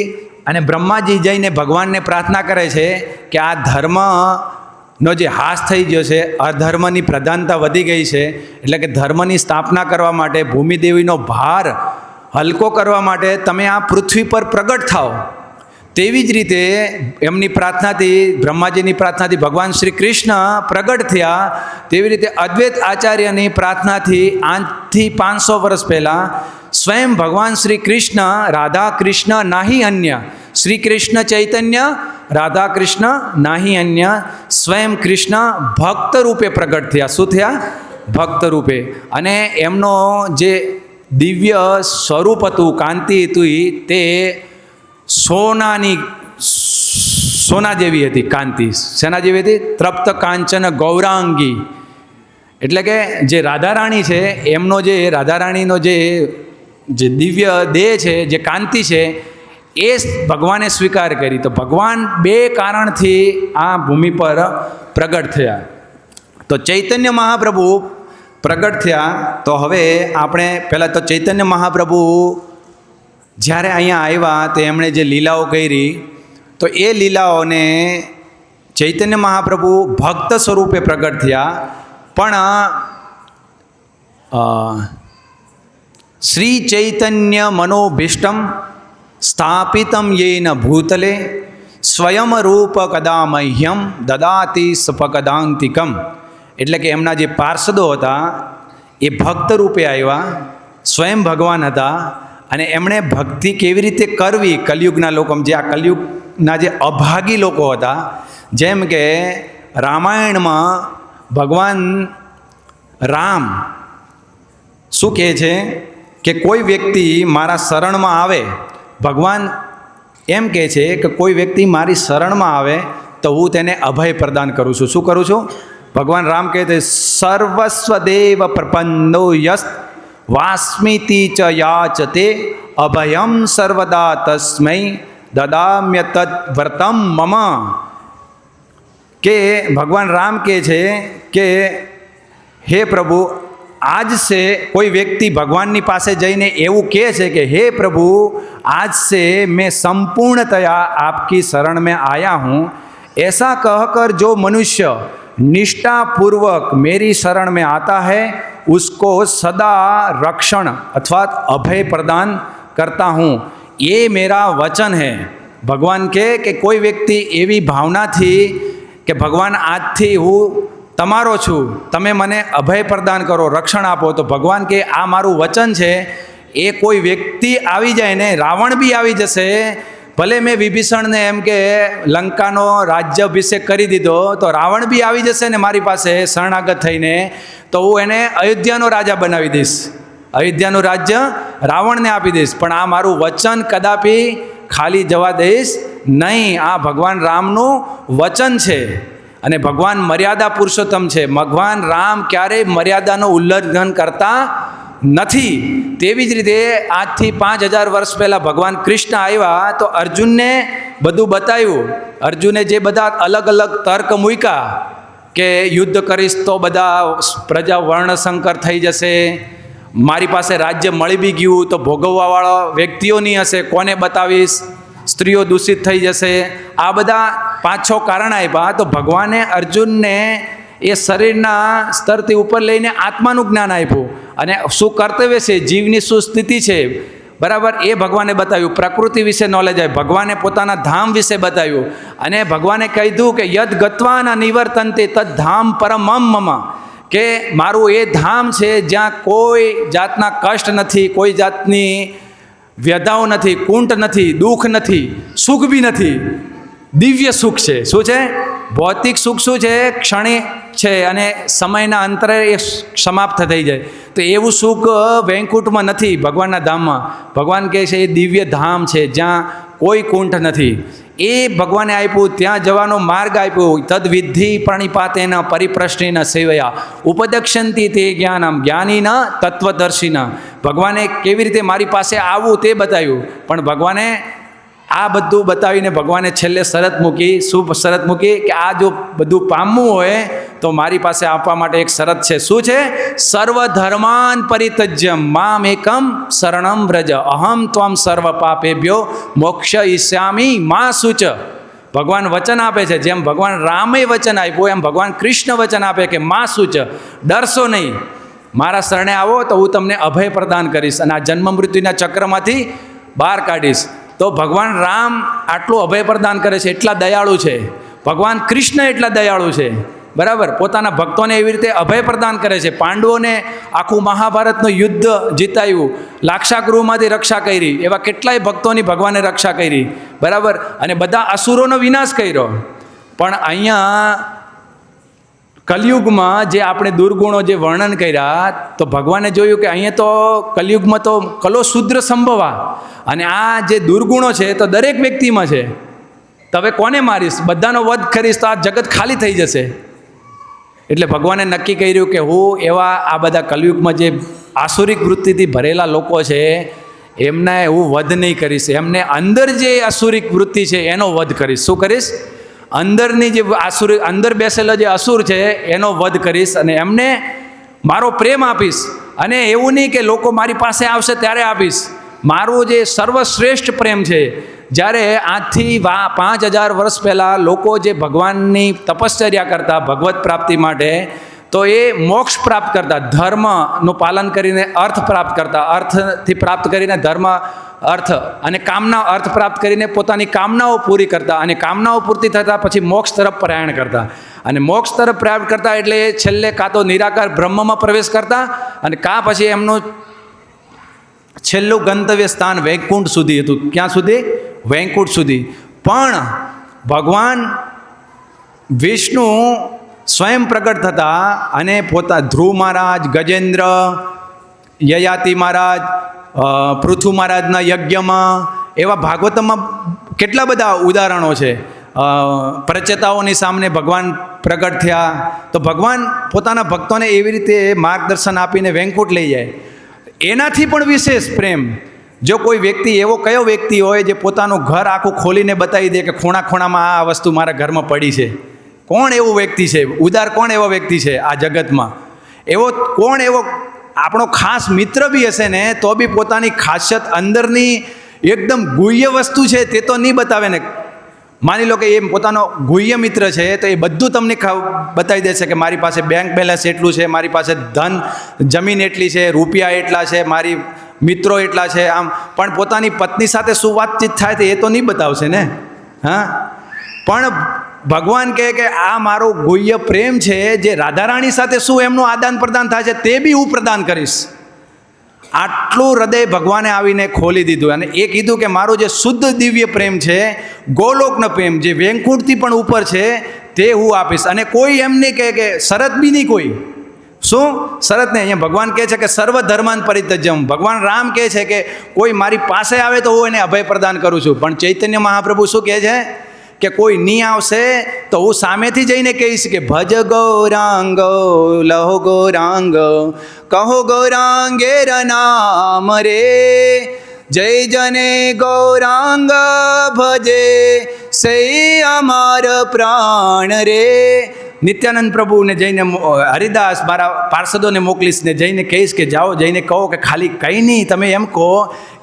અને બ્રહ્માજી જઈને ભગવાનને પ્રાર્થના કરે છે કે આ ધર્મનો જે હાસ થઈ ગયો છે, અધર્મની પ્રધાનતા વધી ગઈ છે, એટલે કે ધર્મની સ્થાપના કરવા માટે, ભૂમિદેવીનો ભાર હલકો કરવા માટે તમે આ પૃથ્વી પર પ્રગટ થાઓ. તેવી જ રીતે એમની પ્રાર્થનાથી, બ્રહ્માજીની પ્રાર્થનાથી ભગવાન શ્રી કૃષ્ણ પ્રગટ થયા. તેવી રીતે અદ્વૈત આચાર્યની પ્રાર્થનાથી આજથી 500 વર્ષ પહેલાં સ્વયં ભગવાન શ્રી કૃષ્ણ, રાધા કૃષ્ણ નાહી અન્ય, શ્રી કૃષ્ણ ચૈતન્ય રાધા કૃષ્ણ નાહી અન્ય, સ્વયં કૃષ્ણ ભક્ત રૂપે પ્રગટ થયા. શું થયા? ભક્ત રૂપે. અને એમનો જે દિવ્ય સ્વરૂપ હતું, કાંતિ હતી, તે સોના જેવી હતી. કાંતિ શેના જેવી હતી? તૃપ્ત કાંચન ગૌરાંગી. એટલે કે જે રાધારાણી છે, એમનો જે રાધારાણીનો જે દિવ્ય દેહ છે, જે કાંતિ છે, એ ભગવાને સ્વીકાર કરી. તો ભગવાન 2 કારણથી આ ભૂમિ પર પ્રગટ થયા. તો ચૈતન્ય મહાપ્રભુ પ્રગટ થયા. તો હવે આપણે પહેલાં તો ચૈતન્ય મહાપ્રભુ જ્યારે અહીંયા આવ્યા તો એમણે જે લીલાઓ કરી, તો એ લીલાઓને ચૈતન્ય મહાપ્રભુ ભક્ત સ્વરૂપે પ્રગટ થયા. પણ શ્રી ચૈતન્ય મનોભીષ્ટમ સ્થાપિતમ યેન ભૂતલે સ્વયં રૂપ કદા મહ્યમ દદાતિ સ્પકદાંતિકમ. એટલે કે એમના જે પાર્ષદો હતા એ ભક્ત રૂપે આવ્યા, સ્વયં ભગવાન હતા. અને એમણે ભક્તિ કેવી રીતે કરવી કલિયુગના લોકો, જે આ કલિયુગના જે અભાગી લોકો હતા, જેમ કે રામાયણમાં ભગવાન રામ શું કહે છે કે કોઈ વ્યક્તિ મારા શરણમાં આવે, ભગવાન એમ કહે છે કે કોઈ વ્યક્તિ મારી શરણમાં આવે તો હું તેને અભય પ્રદાન કરું છું. શું કરું છું? ભગવાન રામ કહે છે સર્વસ્વ દેવ પ્રપન્નો યસ્ત વાસ્મિતિ ચ યાચતે અભયમ સર્વદા તસ્મૈ દદામ્ય તદ વ્રતમ મમ. કે ભગવાન રામ કહે છે કે હે પ્રભુ, આજ से कोई व्यक्ति भगवान ની પાસે જઈને એવું કહે છે કે હે प्रभु, आज से मैं संपूर्णतया आपकी शरण में आया हूँ, ऐसा कहकर जो मनुष्य निष्ठापूर्वक मेरी शरण में आता है उसको सदा रक्षण अथवा अभय प्रदान करता हूँ, ये मेरा वचन है. भगवान કહે કે કોઈ વ્યક્તિ એવી ભાવનાથી કે ભગવાન આજથી હું તમારો છું, તમે મને અભય પ્રદાન કરો, રક્ષણ આપો, તો ભગવાન કે આ મારું વચન છે. એ કોઈ વ્યક્તિ આવી જાય ને, રાવણ બી આવી જશે, ભલે મેં વિભીષણને એમ કે લંકાનો રાજ્યાભિષેક કરી દીધો, તો રાવણ બી આવી જશે ને મારી પાસે શરણાગત થઈને, તો હું એને અયોધ્યાનો રાજા બનાવી દઈશ, અયોધ્યાનું રાજ્ય રાવણને આપી દઈશ, પણ આ મારું વચન કદાપી ખાલી જવા દઈશ નહીં. આ ભગવાન રામનું વચન છે. અને ભગવાન મર્યાદા પુરુષોત્તમ છે. ભગવાન રામ ક્યારેય મર્યાદાનું ઉલ્લંઘન કરતા નથી. તેવી જ રીતે આજથી 5000 વર્ષ પહેલાં ભગવાન કૃષ્ણ આવ્યા તો અર્જુનને બધું બતાવ્યું. અર્જુને જે બધા અલગ અલગ તર્ક મૂક્યા કે યુદ્ધ કરીશ તો બધા પ્રજા વર્ણશંકર થઈ જશે, મારી પાસે રાજ્ય મળી બી ગયું તો ભોગવવાવાળા વ્યક્તિઓ નહીં હશે, કોને બતાવીશ, સ્ત્રીઓ દૂષિત થઈ જશે, આ બધા 5-6 કારણ આપ્યા. તો ભગવાને અર્જુનને એ શરીરના સ્તરથી ઉપર લઈને આત્માનું જ્ઞાન આપ્યું, અને શું કર્તવ્ય છે, જીવની શું સ્થિતિ છે, બરાબર, એ ભગવાને બતાવ્યું. પ્રકૃતિ વિશે નોલેજ આવ્યું, ભગવાને પોતાના ધામ વિશે બતાવ્યું, અને ભગવાને કીધું કે યદ ગત્વાના નિવર્તન્તે તદ ધામ પરમમ મમ, કે મારું એ ધામ છે જ્યાં કોઈ જાતના કષ્ટ નથી, કોઈ જાતની વ્યધાઓ નથી, કુંઠ નથી, દુઃખ નથી, સુખ બી નથી, દિવ્ય સુખ છે. શું છે? ભૌતિક સુખ શું છે? ક્ષણિક છે, અને સમયના અંતરે એ સમાપ્ત થઈ જાય. તો એવું સુખ વૈકુંઠમાં નથી, ભગવાનના ધામમાં. ભગવાન કહે છે એ દિવ્ય ધામ છે જ્યાં કોઈ કુંઠ નથી. એ ભગવાને આપ્યું, ત્યાં જવાનો માર્ગ આપ્યો. તદ વિધિ પ્રણિપાતેન પરિપ્રશ્નેન સેવયા ઉપદક્ષંતિ તે જ્ઞાનમ જ્ઞાનીન તત્વદર્શિન. ભગવાને કેવી રીતે મારી પાસે આવવું તે બતાવ્યું, પણ ભગવાને આ બધું બતાવીને ભગવાને છેલ્લે શરત મૂકી. શું શરત મૂકી? કે આ જો બધું પામવું હોય તો મારી પાસે આપવા માટે એક શરત છે. શું છે? સર્વધર્માન પરિત્યજ્ય મામ એકમ શરણમ વ્રજ અહમ ત્વમ સર્વ પાપેભ્યો મોક્ષયિષ્યામિ મા શુચ. ભગવાન વચન આપે છે, જેમ ભગવાન રામે વચન આપ્યું એમ ભગવાન કૃષ્ણ વચન આપે કે મા શુચ, ડરશો નહીં, મારા શરણે આવો તો હું તમને અભય પ્રદાન કરીશ અને આ જન્મ મૃત્યુના ચક્રમાંથી બહાર કાઢીશ. તો ભગવાન રામ આટલું અભય પ્રદાન કરે છે, એટલા દયાળુ છે. ભગવાન કૃષ્ણ એટલા દયાળુ છે, બરાબર, પોતાના ભક્તોને એવી રીતે અભય પ્રદાન કરે છે. પાંડવોને આખું મહાભારતનું યુદ્ધ જીતાયું, લાક્ષાગૃહમાંથી રક્ષા કરી, એવા કેટલાય ભક્તોની ભગવાને રક્ષા કરી, બરાબર, અને બધા અસુરોનો વિનાશ કર્યો. પણ અહીંયા કલયુગમાં જે આપણે દુર્ગુણો જે વર્ણન કર્યા, તો ભગવાને જોયું કે અહીંયા તો કલયુગમાં તો કલો શુદ્ર સંભવા, અને આ જે દુર્ગુણો છે તો દરેક વ્યક્તિમાં છે. તો હવે કોને મારીશ? બધાનો વધ કરીશ તો આ જગત ખાલી થઈ જશે. એટલે ભગવાને નક્કી કર્યું કે હું એવા આ બધા કલયુગમાં જે આસુરિક વૃત્તિથી ભરેલા લોકો છે એમને હું વધ નહીં કરીશ, એમને અંદર જે આસુરિક વૃત્તિ છે એનો વધ કરીશ. શું કરીશ? અંદરની જે આસુરી અંદર બેસેલો જે અસુર છે એનો વધ કરીશ અને એમને મારો પ્રેમ આપીશ. અને એવું નહીં કે લોકો મારી પાસે આવશે ત્યારે આપીશ. મારું જે સર્વશ્રેષ્ઠ પ્રેમ છે, જ્યારે આજથી 5000 વર્ષ પહેલાં લોકો જે ભગવાનની તપશ્ચર્યા કરતા ભગવત પ્રાપ્તિ માટે, તો એ મોક્ષ પ્રાપ્ત કરતા, ધર્મનું પાલન કરીને અર્થ પ્રાપ્ત કરતા, અર્થથી પ્રાપ્ત કરીને ધર્મ અર્થ અને કામના અર્થ પ્રાપ્ત કરીને પોતાની કામનાઓ પૂરી કરતા, અને કામનાઓ પૂર્તિ થતાં પછી મોક્ષ તરફ પ્રયાણ કરતા. અને મોક્ષ તરફ પ્રયાણ કરતા એટલે છેલ્લે કાં તો નિરાકાર બ્રહ્મમાં પ્રવેશ કરતા, અને કાં પછી એમનું છેલ્લું ગંતવ્ય સ્થાન વૈકુંઠ સુધી હતું. ક્યાં સુધી? વૈકુંઠ સુધી. પણ ભગવાન વિષ્ણુ સ્વયં પ્રગટ થતા અને પોતા ધ્રુવ મહારાજ, ગજેન્દ્ર, યયાતિ મહારાજ, પૃથુ મહારાજના યજ્ઞમાં, એવા ભાગવતમાં કેટલા બધા ઉદાહરણો છે. પ્રચેતાઓની સામે ભગવાન પ્રગટ થયા. તો ભગવાન પોતાના ભક્તોને એવી રીતે માર્ગદર્શન આપીને વૈકુંઠ લઈ જાય. એનાથી પણ વિશેષ પ્રેમ જો કોઈ વ્યક્તિ, એવો કયો વ્યક્તિ હોય જે પોતાનું ઘર આખું ખોલીને બતાવી દે કે ખૂણા ખૂણામાં આ વસ્તુ મારા ઘરમાં પડી છે? કોણ એવું વ્યક્તિ છે? ઉદાર કોણ એવો વ્યક્તિ છે આ જગતમાં? એવો કોણ એવો આપણો ખાસ મિત્ર બી હશે ને તો બી પોતાની ખાસિયત અંદરની એકદમ ગુહ્ય વસ્તુ છે તે તો નહીં બતાવે ને. માની લો કે એ પોતાનો ગુહ્ય મિત્ર છે તો એ બધું તમને બતાવી દેશે કે મારી પાસે બેંક બેલેન્સ એટલું છે, મારી પાસે ધન જમીન એટલી છે, રૂપિયા એટલા છે, મારી મિત્રો એટલા છે, આમ. પણ પોતાની પત્ની સાથે શું વાતચીત થાય છે એ તો નહીં બતાવશે ને. હા, પણ ભગવાન કહે કે આ મારો ગુહ્ય પ્રેમ છે, જે રાધારાણી સાથે શું એમનું આદાન પ્રદાન થાય છે તે બી હું પ્રદાન કરીશ. આટલું હૃદય ભગવાને આવીને ખોલી દીધું. અને એ કીધું કે મારું જે શુદ્ધ દિવ્ય પ્રેમ છે, ગોલોકનો પ્રેમ, જે વૈકુંઠથી પણ ઉપર છે, તે હું આપીશ. અને કોઈ એમ નહીં કહે કે શરત બી નહીં કોઈ. શું શરત નહીં? અહીંયા ભગવાન કહે છે કે સર્વ ધર્માન પરિત્યજ્યમ. ભગવાન રામ કહે છે કે કોઈ મારી પાસે આવે તો હું એને અભય પ્રદાન કરું છું. પણ ચૈતન્ય મહાપ્રભુ શું કહે છે કે કોઈ નહીં આવશે તો હું સામેથી જઈને કહીશ કે ભજ ગૌરાંગ લહો ગૌરાંગ કહો ગૌરાંગેર નામ રે, જય જને ગૌરાંગ ભજે સે અમાર પ્રાણ રે. નિત્યાનંદ પ્રભુને જઈને હરિદાસ મારા પાર્ષદોને મોકલીશ ને જઈને કહીશ કે જાઓ, જઈને કહો કે ખાલી કંઈ નહીં, તમે એમ કહો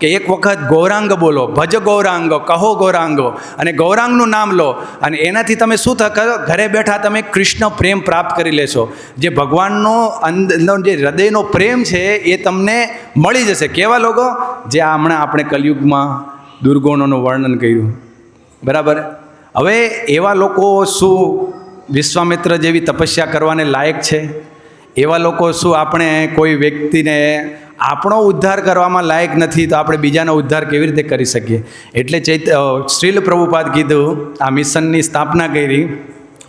કે એક વખત ગૌરાંગ બોલો, ભજ ગૌરાંગ, કહો ગૌરાંગો, અને ગૌરાંગનું નામ લો, અને એનાથી તમે શું ઘરે બેઠા તમે કૃષ્ણ પ્રેમ પ્રાપ્ત કરી લેશો. જે ભગવાનનો અંદરનો જે હૃદયનો પ્રેમ છે એ તમને મળી જશે. કેવા લોકો? જે હમણાં આપણે કલયુગમાં દુર્ગુણોનું વર્ણન કર્યું, બરાબર. હવે એવા લોકો શું વિશ્વામિત્ર જેવી તપસ્યા કરવાને લાયક છે? એવા લોકો શું આપણે કોઈ વ્યક્તિને આપણો ઉદ્ધાર કરવામાં લાયક નથી, તો આપણે બીજાનો ઉદ્ધાર કેવી રીતે કરી શકીએ? એટલે શ્રીલ પ્રભુપાદ કીધું, આ મિશનની સ્થાપના કરી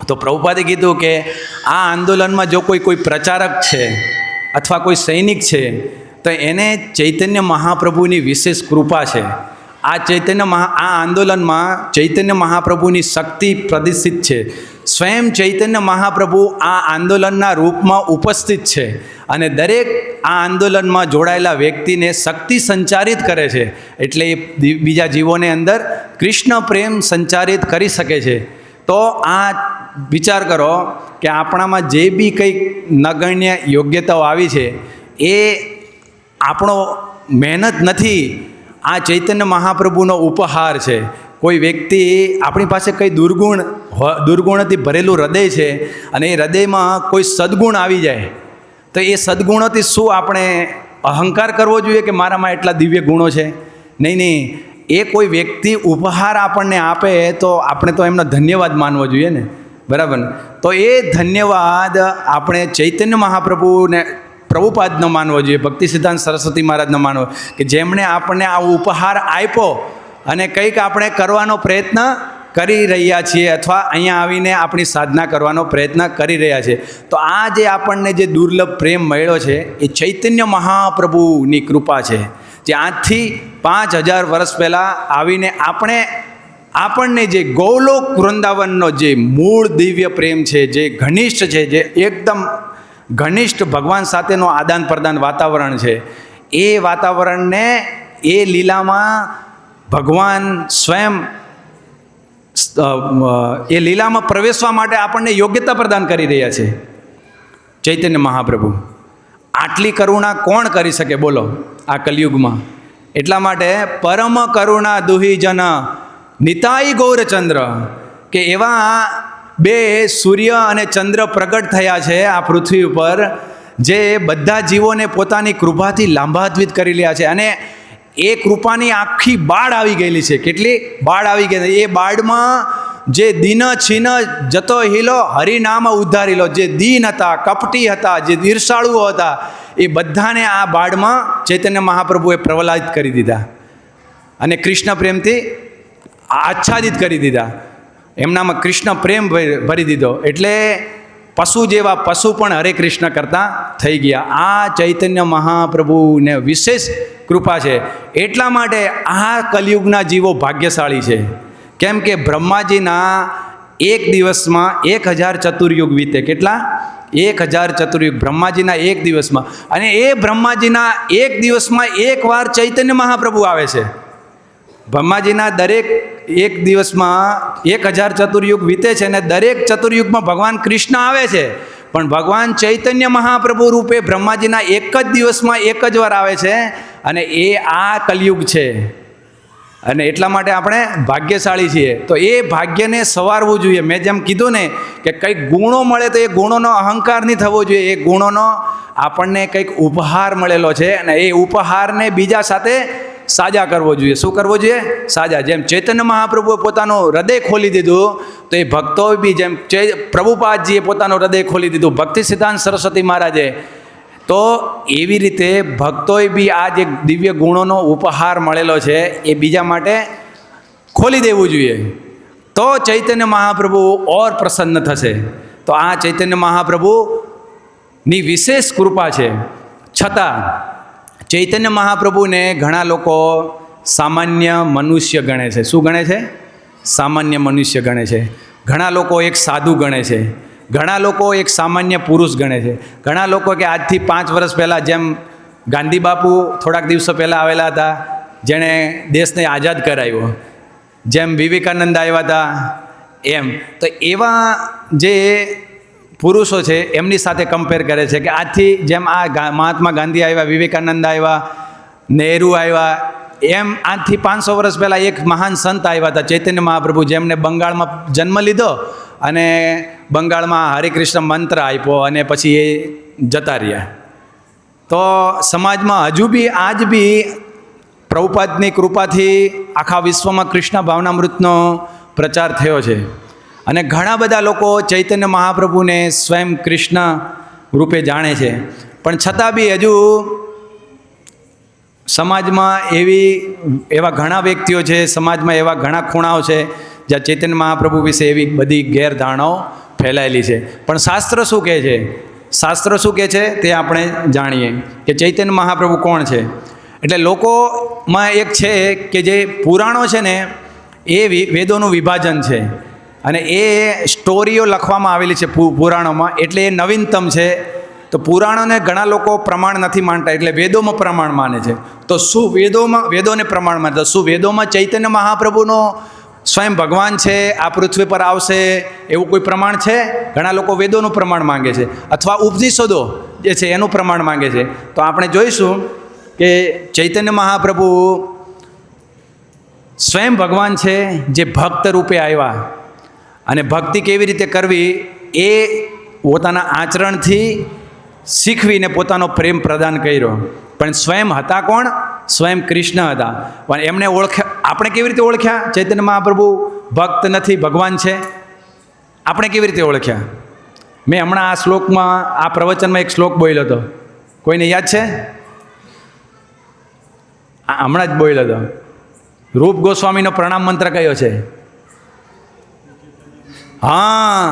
તો પ્રભુપાદે કીધું કે આ આંદોલનમાં જો કોઈ પ્રચારક છે અથવા કોઈ સૈનિક છે તો એને ચૈતન્ય મહાપ્રભુની વિશેષ કૃપા છે. આ આંદોલનમાં ચૈતન્ય મહાપ્રભુની શક્તિ પ્રદર્શિત છે. સ્વયં ચૈતન્ય મહાપ્રભુ આ આંદોલનના રૂપમાં ઉપસ્થિત છે અને દરેક આ આંદોલનમાં જોડાયેલા વ્યક્તિને શક્તિ સંચારિત કરે છે. એટલે એ બીજા જીવોને અંદર કૃષ્ણ પ્રેમ સંચારિત કરી શકે છે. તો આ વિચાર કરો કે આપણામાં જે બી કંઈક નગણ્ય યોગ્યતાઓ આવી છે એ આપણો મહેનત નથી, આ ચૈતન્ય મહાપ્રભુનો ઉપહાર છે. કોઈ વ્યક્તિ આપણી પાસે કંઈ દુર્ગુણથી ભરેલું હૃદય છે અને એ હૃદયમાં કોઈ સદ્ગુણ આવી જાય તો એ સદ્ગુણોથી શું આપણે અહંકાર કરવો જોઈએ કે મારામાં એટલા દિવ્ય ગુણો છે? નહીં. એ કોઈ વ્યક્તિ ઉપહાર આપણને આપે તો આપણે તો એમનો ધન્યવાદ માનવો જોઈએ ને, બરાબર ને? તો એ ધન્યવાદ આપણે ચૈતન્ય મહાપ્રભુને પ્રભુપાદનો માનવો જોઈએ, ભક્તિ સિદ્ધાંત સરસ્વતી મહારાજનો માનવો, કે જેમણે આપણને આ ઉપહાર આપ્યો અને કંઈક આપણે કરવાનો પ્રયત્ન કરી રહ્યા છીએ અથવા અહીંયા આવીને આપણી સાધના કરવાનો પ્રયત્ન કરી રહ્યા છીએ. તો આ જે આપણને જે દુર્લભ પ્રેમ મળ્યો છે એ ચૈતન્ય મહાપ્રભુની કૃપા છે, જે આજથી 5000 વર્ષ પહેલાં આવીને આપણને જે ગૌલોક વૃંદાવનનો જે મૂળ દિવ્ય પ્રેમ છે, જે ઘનિષ્ઠ છે, જે એકદમ ઘનિષ્ઠ ભગવાન સાથેનો આદાન પ્રદાન વાતાવરણ છે, એ વાતાવરણને એ લીલામાં ભગવાન સ્વયં એ લીલામાં પ્રવેશવા માટે આપણને યોગ્યતા પ્રદાન કરી રહ્યા છે ચૈતન્ય મહાપ્રભુ. આટલી કરુણા કોણ કરી શકે બોલો આ કલિયુગમાં? એટલા માટે પરમ કરુણા દુહી જન નિતાઈ ગૌરચંદ્ર, કે એવા બે સૂર્ય અને ચંદ્ર પ્રગટ થયા છે આ પૃથ્વી ઉપર, જે બધા જીવોને પોતાની કૃપાથી લાંભાન્વિત કરી રહ્યા છે. અને એ કૃપાની આખી બાળ આવી ગયેલી છે. કેટલી બાળ આવી ગઈ? એ બાળમાં જે દિન છીન જતો હિલો હરિનામ ઉદ્ધારીલો, જે દીન હતા, કપટી હતા, જે ઈર્ષાળુઓ હતા, એ બધાને આ બાળમાં ચૈતન્ય મહાપ્રભુએ પ્રહલાદિત કરી દીધા અને કૃષ્ણ પ્રેમથી આચ્છાદિત કરી દીધા. એમનામાં કૃષ્ણ પ્રેમ ભરી દીધો, એટલે પશુ જેવા પશુ પણ હરે કૃષ્ણ કરતા થઈ ગયા. આ ચૈતન્ય મહાપ્રભુને વિશેષ કૃપા છે. એટલા માટે આ કલિયુગના જીવો ભાગ્યશાળી છે. કેમ કે બ્રહ્માજીના એક દિવસમાં 1000 ચતુર્યુગ વીતે. કેટલા? 1000 ચતુર્યુગ બ્રહ્માજીના એક દિવસમાં. અને એ બ્રહ્માજીના એક દિવસમાં એકવાર ચૈતન્ય મહાપ્રભુ આવે છે. બ્રહ્માજીના દરેક એક દિવસમાં 1000 ચતુર્યુગ વીતે છે અને દરેક ચતુર્યુગમાં ભગવાન કૃષ્ણ આવે છે, પણ ભગવાન ચૈતન્ય મહાપ્રભુ રૂપે બ્રહ્માજીના એક જ દિવસમાં એક જ વાર આવે છે, અને એ આ કલિયુગ છે. અને એટલા માટે આપણે ભાગ્યશાળી છીએ. તો એ ભાગ્યને સવારવું જોઈએ. મેં જેમ કીધું ને કે કંઈક ગુણો મળે તો એ ગુણોનો અહંકાર નહીં થવો જોઈએ. એ ગુણોનો આપણને કંઈક ઉપહાર મળેલો છે અને એ ઉપહારને બીજા સાથે સાજા કરવો જોઈએ. શું કરવો જોઈએ? સાજા. જેમ ચૈતન્ય મહાપ્રભુએ પોતાનું હૃદય ખોલી દીધું, તો એ ભક્તોએ બી જેમ પ્રભુપાદજીએ પોતાનું હૃદય ખોલી દીધું, ભક્તિ સિદ્ધાંત સરસ્વતી મહારાજે, તો એવી રીતે ભક્તોએ બી આ જે દિવ્ય ગુણોનો ઉપહાર મળેલો છે એ બીજા માટે ખોલી દેવું જોઈએ. તો ચૈતન્ય મહાપ્રભુ ઓર પ્રસન્ન થશે. તો આ ચૈતન્ય મહાપ્રભુની વિશેષ કૃપા છે. છતાં ચૈતન્ય મહાપ્રભુને ઘણા લોકો સામાન્ય મનુષ્ય ગણે છે. શું ગણે છે? સામાન્ય મનુષ્ય ગણે છે. ઘણા લોકો એક સાધુ ગણે છે. ઘણા લોકો એક સામાન્ય પુરુષ ગણે છે. ઘણા લોકો કે આજથી 5 વર્ષ પહેલાં, જેમ ગાંધી બાપુ થોડાક દિવસો પહેલાં આવેલા હતા, જેણે દેશને આઝાદ કરાવ્યો, જેમ વિવેકાનંદ આવ્યા હતા, એમ તો એવા જે પુરુષો છે એમની સાથે કમ્પેર કરે છે કે આજથી જેમ આ મહાત્મા ગાંધી આવ્યા, વિવેકાનંદ આવ્યા, નહેરુ આવ્યા, એમ આજથી 500 વર્ષ પહેલાં એક મહાન સંત આવ્યા હતા, ચૈતન્ય મહાપ્રભુ, જેમને બંગાળમાં જન્મ લીધો અને બંગાળમાં હરિકૃષ્ણ મંત્ર આપ્યો અને પછી એ જતા રહ્યા. તો સમાજમાં હજુ બી આજ બી પ્રભુપાદની કૃપાથી આખા વિશ્વમાં કૃષ્ણ ભાવનામૃતનો પ્રચાર થયો છે. અને ઘણા બધા લોકો ચૈતન્ય મહાપ્રભુને સ્વયં કૃષ્ણ રૂપે જાણે છે. પણ છતાં બી હજુ સમાજમાં એવા ઘણા વ્યક્તિઓ છે, સમાજમાં એવા ઘણા ખૂણાઓ છે જ્યાં ચૈતન્ય મહાપ્રભુ વિશે એવી બધી ગેરધારણાઓ ફેલાયેલી છે. પણ શાસ્ત્ર શું કહે છે? શાસ્ત્ર શું કહે છે તે આપણે જાણીએ કે ચૈતન્ય મહાપ્રભુ કોણ છે. એટલે લોકોમાં એક છે કે જે પુરાણો છે ને એ વેદોનું વિભાજન છે અને એ સ્ટોરીઓ લખવામાં આવેલી છે પુરાણોમાં, એટલે એ નવીનતમ છે. તો પુરાણોને ઘણા લોકો પ્રમાણ નથી માનતા, એટલે વેદોમાં પ્રમાણ માને છે. તો શું વેદોને પ્રમાણ માને? તો શું વેદોમાં ચૈતન્ય મહાપ્રભુનો સ્વયં ભગવાન છે, આ પૃથ્વી પર આવશે એવું કોઈ પ્રમાણ છે? ઘણા લોકો વેદોનું પ્રમાણ માંગે છે અથવા ઉપનિષદો જે છે એનું પ્રમાણ માંગે છે. તો આપણે જોઈશું કે ચૈતન્ય મહાપ્રભુ સ્વયં ભગવાન છે, જે ભક્ત રૂપે આવ્યા અને ભક્તિ કેવી રીતે કરવી એ પોતાના આચરણથી શીખવીને પોતાનો પ્રેમ પ્રદાન કર્યો. પણ સ્વયં હતા કોણ? સ્વયં કૃષ્ણ હતા. પણ એમને આપણે કેવી રીતે ઓળખ્યા ચૈતન્ય મહાપ્રભુ ભક્ત નથી, ભગવાન છે? આપણે કેવી રીતે ઓળખ્યા? મેં હમણાં આ શ્લોકમાં, આ પ્રવચનમાં એક શ્લોક બોલ્યો હતો, કોઈને યાદ છે? હમણાં જ બોલ્યો હતો. રૂપ ગોસ્વામીનો પ્રણામ મંત્ર કયો છે? હા,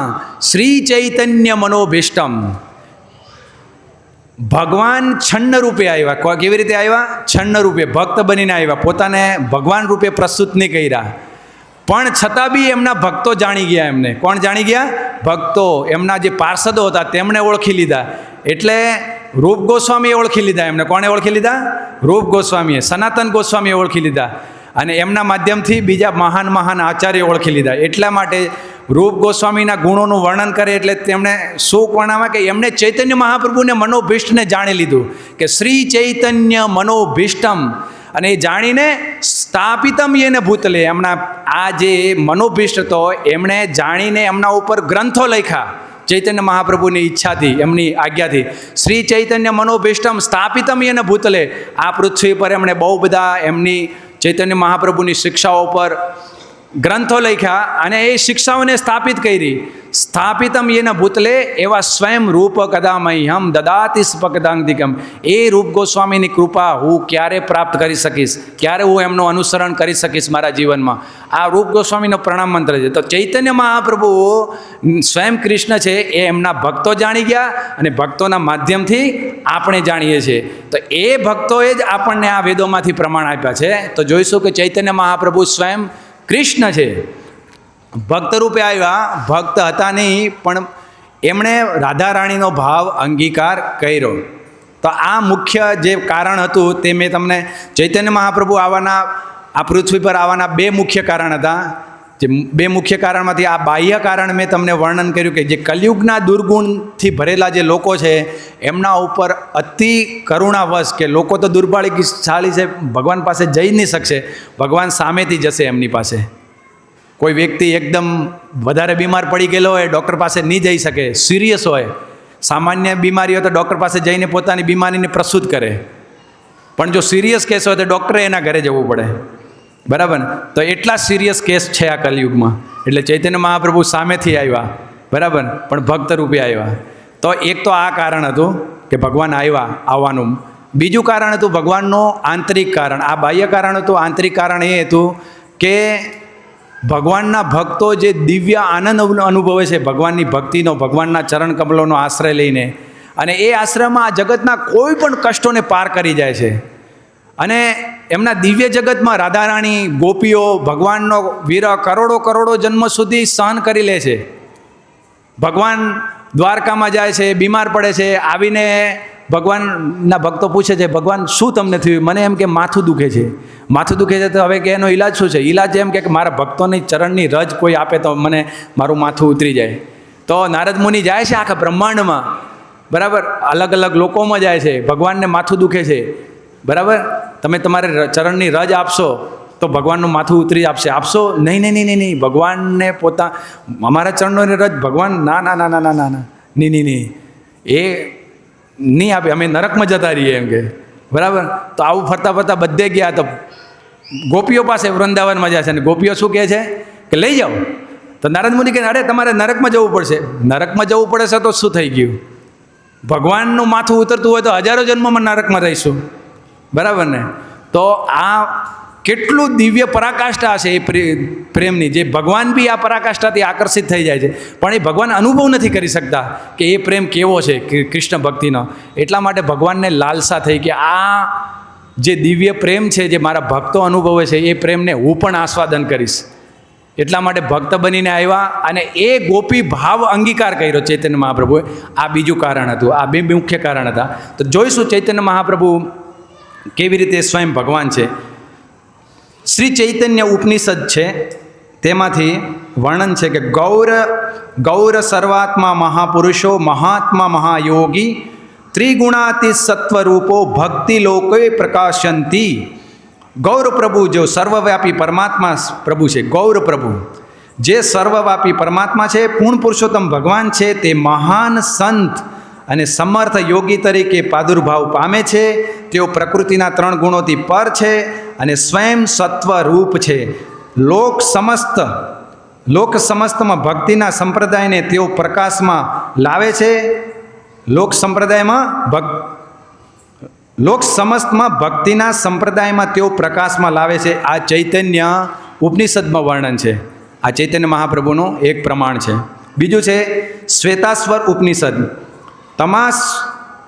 શ્રી ચૈતન્ય મનોભીષ્ટમ. ભગવાન છન્ન રૂપે આવ્યા. કેવી રીતે આવ્યા? છન્ન રૂપે, ભક્ત બનીને આવ્યા. પોતાને ભગવાન રૂપે પ્રસ્તુત નહીં કર્યા, પણ છતાં બી એમના ભક્તો જાણી ગયા એમને. કોણ જાણી ગયા? ભક્તો. એમના જે પાર્ષદો હતા તેમણે ઓળખી લીધા. એટલે રૂપ ગોસ્વામીએ ઓળખી લીધા એમને. કોણે ઓળખી લીધા? રૂપ ગોસ્વામીએ. સનાતન ગોસ્વામીએ ઓળખી લીધા. અને એમના માધ્યમથી બીજા મહાન મહાન આચાર્ય ઓળખી લીધા. એટલા માટે રૂપ ગોસ્વામીના ગુણોનું વર્ણન કરે એટલે તેમણે શું વર્ણવ્યા કે એમણે ચૈતન્ય મહાપ્રભુને મનોભીષ્ટને જાણી લીધું કે શ્રી ચૈતન્ય મનોભીષ્ટમ. અને એ જાણીને સ્થાપિતમ એને ભૂતલે, એમના આ જે મનોભીષ્ટ હતો એમણે જાણીને એમના ઉપર ગ્રંથો લખ્યા ચૈતન્ય મહાપ્રભુની ઈચ્છાથી, એમની આજ્ઞાથી. શ્રી ચૈતન્ય મનોભીષ્ટમ સ્થાપિતમ એને ભૂતલે. આ પૃથ્વી પર એમણે બહુ બધા એમની ચૈતન્ય મહાપ્રભુની શિક્ષાઓ પર ગ્રંથો લખ્યા અને એ શિક્ષાઓને સ્થાપિત કરી. સ્થાપિતમ એના ભૂતલે એવા સ્વયં રૂપ કદામહ્યમ દદાતિ સ્પકદાંતિકમ. એ રૂપ ગોસ્વામીની કૃપા હું ક્યારે પ્રાપ્ત કરી શકીશ? ક્યારે હું એમનું અનુસરણ કરી શકીશ મારા જીવનમાં? આ રૂપ ગોસ્વામીનો પ્રણામ મંત્ર છે. તો ચૈતન્ય મહાપ્રભુ સ્વયં કૃષ્ણ છે એ એમના ભક્તો જાણી ગયા અને ભક્તોના માધ્યમથી આપણે જાણીએ છીએ. તો એ ભક્તોએ જ આપણને આ વેદોમાંથી પ્રમાણ આપ્યા છે. તો જોઈશું કે ચૈતન્ય મહાપ્રભુ સ્વયં કૃષ્ણ છે, ભક્ત રૂપે આવ્યા. ભક્ત હતા નહીં, પણ એમણે રાધા રાણીનો ભાવ અંગીકાર કર્યો. તો આ મુખ્ય જે કારણ હતું તે મેં તમને, ચૈતન્ય મહાપ્રભુ આવવાના, આ પૃથ્વી પર આવવાના બે મુખ્ય કારણ હતા. જે બે મુખ્ય કારણમાંથી આ બાહ્ય કારણ મેં તમને વર્ણન કર્યું કે જે કલિયુગના દુર્ગુણથી ભરેલા જે લોકો છે એમના ઉપર અતિ કરુણાવશ, કે લોકો તો દુર્ભાગ્યશાળી છે, ભગવાન પાસે જઈ નહીં શકશે, ભગવાન સામેથી જશે એમની પાસે. કોઈ વ્યક્તિ એકદમ વધારે બીમાર પડી ગયેલો હોય, ડૉક્ટર પાસે નહીં જઈ શકે, સિરિયસ હોય, સામાન્ય બીમારી હોય તો ડૉક્ટર પાસે જઈને પોતાની બીમારીને પ્રસ્તુત કરે, પણ જો સિરિયસ કેસ હોય તો ડૉક્ટરે એના ઘરે જવું પડે. બરાબર ને? તો એટલા સિરિયસ કેસ છે આ કલિયુગમાં. એટલે ચૈતન્ય મહાપ્રભુ સામેથી આવ્યા, બરાબર, પણ ભક્ત રૂપે આવ્યા. તો એક તો આ કારણ હતું કે ભગવાન આવ્યા, આવવાનું. બીજું કારણ હતું ભગવાનનું આંતરિક કારણ. આ બાહ્ય કારણ હતું. આંતરિક કારણ એ હતું કે ભગવાનના ભક્તો જે દિવ્ય આનંદ અનુભવે છે ભગવાનની ભક્તિનો, ભગવાનના ચરણ કમલોનો આશ્રય લઈને, અને એ આશ્રયમાં આ જગતના કોઈ પણ કષ્ટોને પાર કરી જાય છે. અને એમના દિવ્ય જગતમાં રાધા રાણી, ગોપીઓ, ભગવાનનો વિરહ કરોડો કરોડો જન્મ સુધી સહન કરી લે છે. ભગવાન દ્વારકામાં જાય છે, બીમાર પડે છે, આવીને ભગવાનના ભક્તો પૂછે છે, ભગવાન શું તમને થયું? મને એમ કે માથું દુખે છે. માથું દુખે છે તો હવે કે એનો ઈલાજ શું છે? ઈલાજ એમ કે મારા ભક્તોની ચરણની રજ કોઈ આપે તો મને મારું માથું ઉતરી જાય. તો નારદ મુનિ જાય છે આખા બ્રહ્માંડમાં, બરાબર, અલગ અલગ લોકોમાં જાય છે. ભગવાનને માથું દુખે છે, બરાબર, તમે તમારે ચરણની રજ આપશો તો ભગવાનનું માથું ઉતરી આપશો? નહીં નહીં નહીં નહીં, ભગવાનને અમારા ચરણોની રજ ભગવાન ના ના ના ના ના ના ના નહીં નહીં નહીં, એ નહીં આપે, અમે નરકમાં જતા રહીએ એમ કે. બરાબર. તો આવું ફરતા ફરતા બધે ગયા તો ગોપીઓ પાસે વૃંદાવનમાં જાય છે અને ગોપીઓ શું કહે છે કે લઈ જાઓ. તો નારદ મુનિ કહે અરે તમારે નરકમાં જવું પડશે. નરકમાં જવું પડે છે તો શું થઈ ગયું? ભગવાનનું માથું ઉતરતું હોય તો હજારો જન્મમાં નરકમાં રહીશું, બરાબર ને? તો આ કેટલું દિવ્ય પરાકાષ્ઠા છે એ પ્રેમની, જે ભગવાન બી આ પરાકાષ્ઠાથી આકર્ષિત થઈ જાય છે, પણ એ ભગવાન અનુભવ નથી કરી શકતા કે એ પ્રેમ કેવો છે કૃષ્ણ ભક્તિનો. એટલા માટે ભગવાનને લાલસા થઈ કે આ જે દિવ્ય પ્રેમ છે જે મારા ભક્તો અનુભવે છે એ પ્રેમને હું પણ આસ્વાદન કરીશ. એટલા માટે ભક્ત બનીને આવ્યા અને એ ગોપી ભાવ અંગીકાર કર્યો ચૈતન્ય મહાપ્રભુએ. આ બીજું કારણ હતું. આ બે મુખ્ય કારણ હતા. તો જોઈશું ચૈતન્ય મહાપ્રભુ કેવી રીતે સ્વયં ભગવાન છે. શ્રી ચૈતન્ય ઉપનિષદ છે તેમાંથી વર્ણન છે કે ગૌર સર્વાત્મા મહાપુરુષો મહાત્મા મહાયોગી ત્રિગુણાતિ સત્વરૂપો ભક્તિ લોકે પ્રકાશંતી. ગૌર પ્રભુ જો સર્વવ્યાપી પરમાત્મા પ્રભુ છે, ગૌર પ્રભુ જે સર્વવ્યાપી પરમાત્મા છે, પૂર્ણ પુરુષોત્તમ ભગવાન છે, તે મહાન સંત અને સમર્થ યોગી તરીકે પ્રાદુર્ભાવ પામે છે. તેઓ પ્રકૃતિના 3 ગુણોથી પર છે અને સ્વયં સત્વરૂપ છે. લોક સમસ્તમાં ભક્તિના સંપ્રદાયને તેઓ પ્રકાશમાં લાવે છે. લોક સમસ્તમાં ભક્તિના સંપ્રદાયમાં તેઓ પ્રકાશમાં લાવે છે. આ ચૈતન્ય ઉપનિષદમાં વર્ણન છે. આ ચૈતન્ય મહાપ્રભુનું એક પ્રમાણ છે. બીજું છે શ્વેતાશ્વર ઉપનિષદ.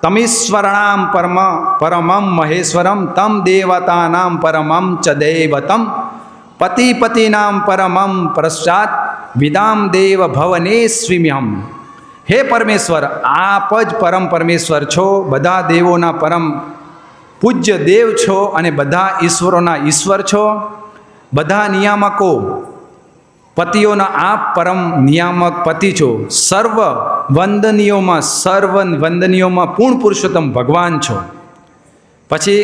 તમીશ્વરણામ પરમમ મહેશ્વરમ તમ દેવતાનામ પરમમ ચ દૈવતમ પતિનામ પરમમ પશ્ચાત વિદામ દેવ ભવનેસ્વિમ્યહમ. હે પરમેશ્વર, આપ જ પરમ પરમેશ્વર છો, બધા દેવોના પરમ પૂજ્ય દેવ છો અને બધા ઈશ્વરોના ઈશ્વર છો. બધા નિયામકો પતિઓના આપ પરમ નિયામક પતિ છો. સર્વ વંદનીયોમાં પૂર્ણ પુરુષોત્તમ ભગવાન છો. પછી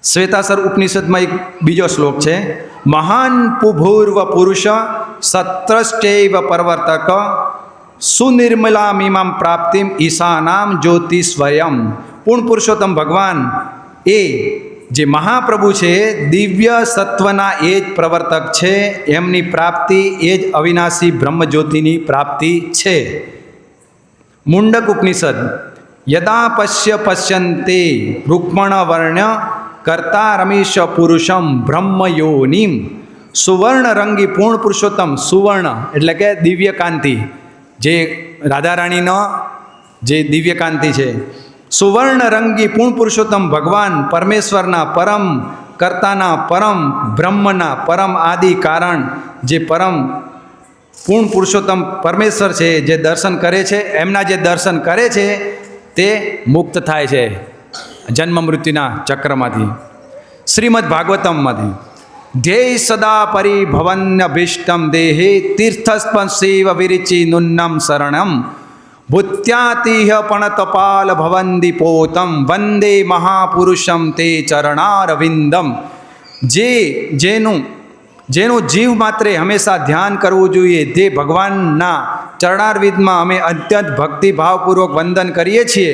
શ્વેતાસર ઉપનિષદમાં એક બીજો શ્લોક છે. મહાન પુભૂર્વ પુરુષ સત્રષ્ટૈવ પરવર્તક સુનિર્મલામીમામ પ્રાપ્તિમ ઈશાનામ જ્યોતિસ્વયમ. પૂર્ણ પુરુષોત્તમ ભગવાન એ જે મહાપ્રભુ છે, દિવ્ય સત્વના એ જ પ્રવર્તક છે. એમની પ્રાપ્તિ એ જ અવિનાશી બ્રહ્મજ્યોતિની પ્રાપ્તિ છે. મુંડક ઉપનિષદ. યદા પશ્યન્તે રૂક્મણવર્ણ્ય કર્તા રમેશ પુરુષમ બ્રહ્મયોનિમ. સુવર્ણ રંગી પૂર્ણ પુરુષોત્તમ, સુવર્ણ એટલે કે દિવ્ય કાંતિ, જે રાધારાણીનો જે દિવ્ય કાંતિ છે. સુવર્ણ રંગી પૂર્ણ પુરુષોત્તમ ભગવાન પરમેશ્વરના પરમ કર્તાના પરમ બ્રહ્મના પરમ આદિ કારણ, જે પરમ પૂર્ણ પુરુષોત્તમ પરમેશ્વર છે, જે દર્શન કરે છે, એમના જે દર્શન કરે છે તે મુક્ત થાય છે જન્મ મૃત્યુના ચક્રમાંથી. શ્રીમદ ભાગવતમમાંથી ધ્યેય સદા પરિભવન્યભીષ્ટમ દેહે તીર્થસ્પર્શેવ વિરિચિ નુન્નમ શરણમ ભૂત્યાતિહ પણતપાલ ભવંદી પોતમ વંદે મહાપુરુષમ તે ચરણારવિંદમ. જેનું જીવ માત્રે હંમેશા ધ્યાન કરવું જોઈએ, તે ભગવાનના ચરણારવિંદમાં અમે અત્યંત ભક્તિભાવપૂર્વક વંદન કરીએ છીએ.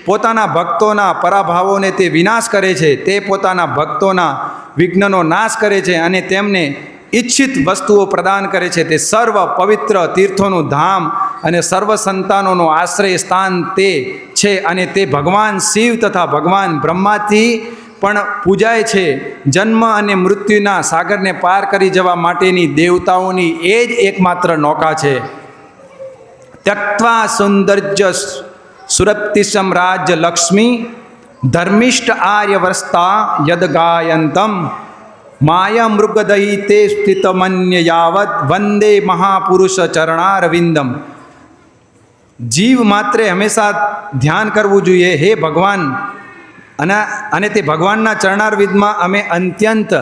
પોતાના ભક્તોના પરાભાવોને તે વિનાશ કરે છે, તે પોતાના ભક્તોના વિઘ્નનો નાશ કરે છે અને તેમને ઈચ્છિત વસ્તુઓ પ્રદાન કરે છે. તે સર્વ પવિત્ર તીર્થોનું ધામ અને સર્વ સંતાનોનું આશ્રય સ્થાન તે છે અને તે ભગવાન શિવ તથા ભગવાન બ્રહ્માથી પણ પૂજાય છે. જન્મ અને મૃત્યુના સાગરને પાર કરી જવા માટેની દેવતાઓની એ જ એકમાત્ર નૌકા છે. ત્યક્ત્વા સૌંદર્ય સુરપ્તિશમ રાજ્ય લક્ષ્મી ધર્મિષ્ઠ આર્યવસ્તા યદગાયંતમ માયા મૃગદયિતે સ્થિતમન્ય યાવત વંદે મહાપુરુષ ચરણારવિંદમ. જીવ માત્રે હંમેશા ધ્યાન કરવું જોઈએ હે ભગવાન, અને તે ભગવાનના ચરણારવિંદમાં અમે અત્યંત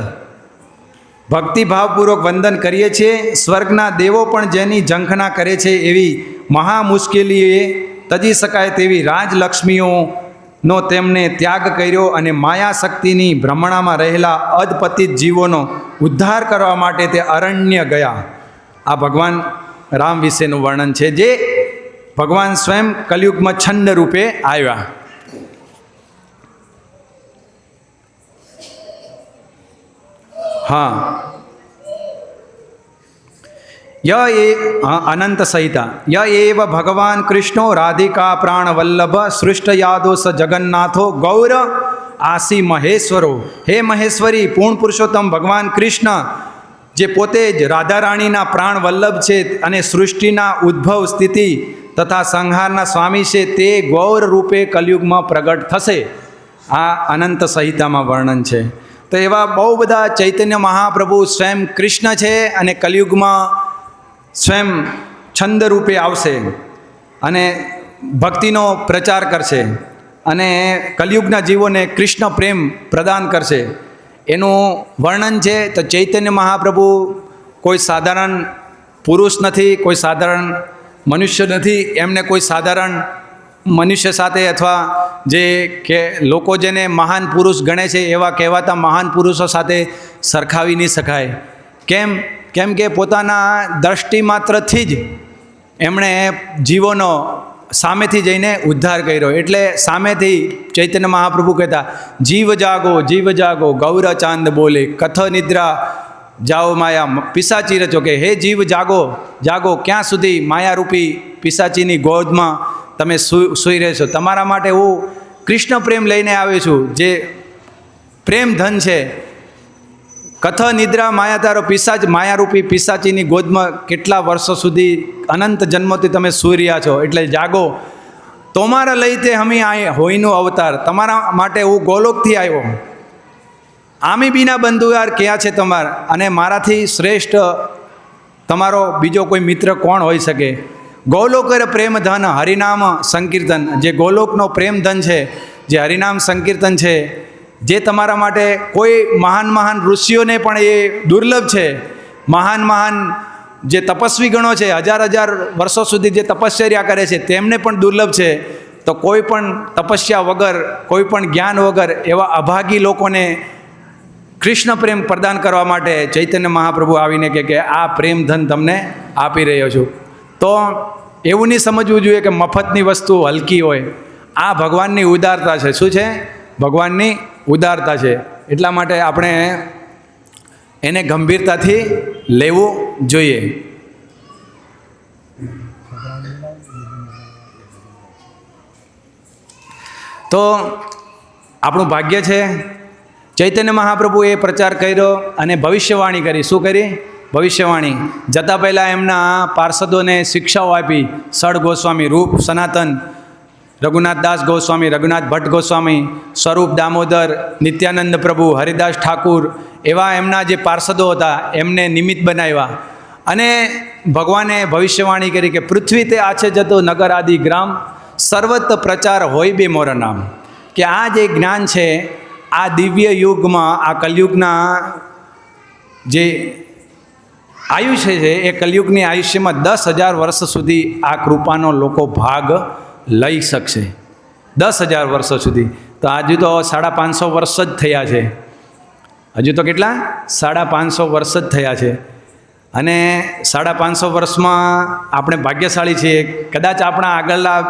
ભક્તિભાવપૂર્વક વંદન કરીએ છીએ. સ્વર્ગના દેવો પણ જેની ઝંખના કરે છે, એવી મહા મુશ્કેલીએ તજી શકાય તેવી રાજલક્ષ્મીઓનો તેમને ત્યાગ કર્યો અને માયા શક્તિની ભ્રમણામાં રહેલા અધપતિત જીવોનો ઉદ્ધાર કરવા માટે તે અરણ્ય ગયા. આ ભગવાન રામ વિશેનું વર્ણન છે, જે ભગવાન સ્વયં કલિયુગમાં છંદ રૂપે આવ્યા. હા, અનંત સંહિતા. ય એવ ભગવાન કૃષ્ણો રાધિકા પ્રાણવલ્લભ સૃષ્ટયાદો સ જગન્નાથો ગૌર આસી મહેશ્વરો. હે મહેશ્વરી, પૂર્ણ પુરુષોત્તમ ભગવાન કૃષ્ણ, જે પોતે જ રાધારાણીના પ્રાણ વલ્લભ છે અને સૃષ્ટિના ઉદ્ભવ સ્થિતિ તથા સંહારના સ્વામી છે, તે ગૌર રૂપે કલિયુગમાં પ્રગટ થશે. આ અનંત સંહિતામાં વર્ણન છે. તો એવા બહુ બધા ચૈતન્ય મહાપ્રભુ સ્વયં કૃષ્ણ છે અને કલિયુગમાં સ્વયં છંદ રૂપે આવશે અને ભક્તિનો પ્રચાર કરશે અને કલિયુગના જીવોને કૃષ્ણ પ્રેમ પ્રદાન કરશે. એનું વર્ણન છે. તો ચૈતન્ય મહાપ્રભુ કોઈ સાધારણ પુરુષ નથી, કોઈ સાધારણ મનુષ્ય નથી. એમને કોઈ સાધારણ મનુષ્ય સાથે અથવા જે કે લોકો જેને મહાન પુરુષ ગણે છે એવા કહેવાતા મહાન પુરુષો સાથે સરખાવી નહીં શકાય. કેમ કે પોતાના દ્રષ્ટિ માત્રથી જ એમણે જીવોનો સામેથી જઈને ઉદ્ધાર કર્યો. એટલે સામેથી ચૈતન્ય મહાપ્રભુ કહેતા, જીવ જાગો ગૌર ચાંદ બોલે, કથ નિદ્રા જાઓ માયા પિશાચી રચો. કે હે જીવ જાગો, ક્યાં સુધી માયારૂપી પિશાચીની ગોદમાં તમે સૂઈ રહેશો. તમારા માટે હું કૃષ્ણ પ્રેમ લઈને આવ્યો છું, જે પ્રેમ ધન છે. કથ નિદ્રા માયા તારો પિશાચ, માયારૂપી પિશાચીની ગોદમાં કેટલા વર્ષો સુધી અનંત જન્મોથી તમે સૂઈ રહ્યા છો. એટલે જાગો. તમારા લઈ તે હમી આ હોઈનું અવતાર, તમારા માટે હું ગોલોકથી આવ્યો. આમી બીના બંધુયાર ક્યાં છે તમારા, અને મારાથી શ્રેષ્ઠ તમારો બીજો કોઈ મિત્ર કોણ હોઈ શકે. ગોલોકર પ્રેમ ધન હરિનામ સંકીર્તન, જે ગોલોકનો પ્રેમ ધન છે, જે હરિનામ સંકીર્તન છે, જે તમારા માટે કોઈ મહાન ઋષિઓને પણ એ દુર્લભ છે. મહાન જે તપસ્વી ગણો છે, હજાર વર્ષો સુધી જે તપશ્ચર્યા કરે છે, તેમને પણ દુર્લભ છે. તો કોઈ પણ તપસ્યા વગર, કોઈ પણ જ્ઞાન વગર એવા અભાગી લોકોને કૃષ્ણ પ્રેમ પ્રદાન કરવા માટે ચૈતન્ય મહાપ્રભુ આવીને કે આ પ્રેમ ધન તમને આપી રહ્યો છું. તો એવું નહીં સમજવું જોઈએ કે મફતની વસ્તુ હલકી હોય. આ ભગવાનની ઉદારતા છે. શું છે? ભગવાનની ઉદારતા છે. એટલા માટે આપણે એને ગંભીરતાથી લેવું જોઈએ. તો આપણું ભાગ્ય છે. ચૈતન્ય મહાપ્રભુએ પ્રચાર કર્યો અને ભવિષ્યવાણી કરી. શું કરી? ભવિષ્યવાણી. જતાં પહેલાં એમના પાર્ષદોને શિક્ષાઓ આપી. સળ ગોસ્વામી, રૂપ સનાતન, રઘુનાથ દાસ ગોસ્વામી, રઘુનાથ ભટ્ટ ગોસ્વામી, સ્વરૂપ દામોદર, નિત્યાનંદ પ્રભુ, હરિદાસ ઠાકુર, એવા એમના જે પાર્ષદો હતા એમને નિમિત્ત બનાવ્યા. અને ભગવાને ભવિષ્યવાણી કરી કે પૃથ્વી તે આછે જતો નગર આદિ ગ્રામ, સર્વત્ર પ્રચાર હોય બે મોર નામ. કે આ જે જ્ઞાન છે, આ દિવ્ય યુગમાં, આ કલયુગના જે આયુષ્ય છે, એ કલયુગની આયુષ્યમાં 10,000 વર્ષ સુધી આ કૃપાનો લોકો ભાગ લઈ શકશે. 10,000 વર્ષો સુધી. તો હજુ તો 550 વર્ષ જ થયા છે. હજુ તો કેટલા? 550 વર્ષ જ થયા છે. અને 550 વર્ષમાં આપણે ભાગ્યશાળી છીએ. કદાચ આપણા આગળના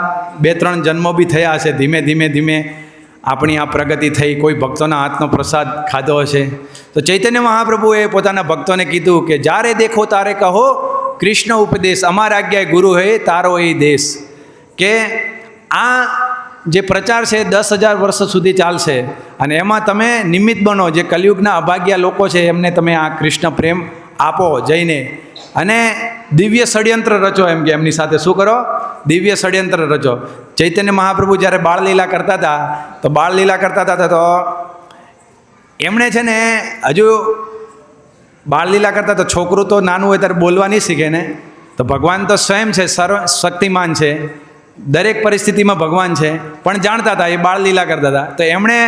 2-3 જન્મો બી થયા હશે. ધીમે આપણી આ પ્રગતિ થઈ. કોઈ ભક્તોના હાથનો પ્રસાદ ખાધો હશે. તો ચૈતન્ય મહાપ્રભુએ પોતાના ભક્તોને કીધું કે જ્યારે દેખો તારે કહો કૃષ્ણ ઉપદેશ, અમારા આજ્ઞા ગુરુ હે તારો એ દેશ. કે આ જે પ્રચાર છે 10,000 વર્ષ સુધી ચાલશે. અને એમાં તમે નિમિત્ત બનો. જે કલયુગના અભાગ્યા લોકો છે એમને તમે આ કૃષ્ણ પ્રેમ આપો જઈને. અને દિવ્ય ષડયંત્ર રચો. એમ કે એમની સાથે શું કરો? દિવ્ય ષડયંત્ર રચો. ચૈતન્ય મહાપ્રભુ જ્યારે બાળલીલા કરતા હતા તો એમણે છે ને, હજુ બાળલીલા કરતા તો છોકરું તો નાનું હોય ત્યારે બોલવા નહીં શીખે ને. તો ભગવાન તો સ્વયં છે, સર્વ શક્તિમાન છે, દરેક પરિસ્થિતિમાં ભગવાન છે. પણ જાણતા હતા, એ બાળલીલા કરતા હતા. તો એમણે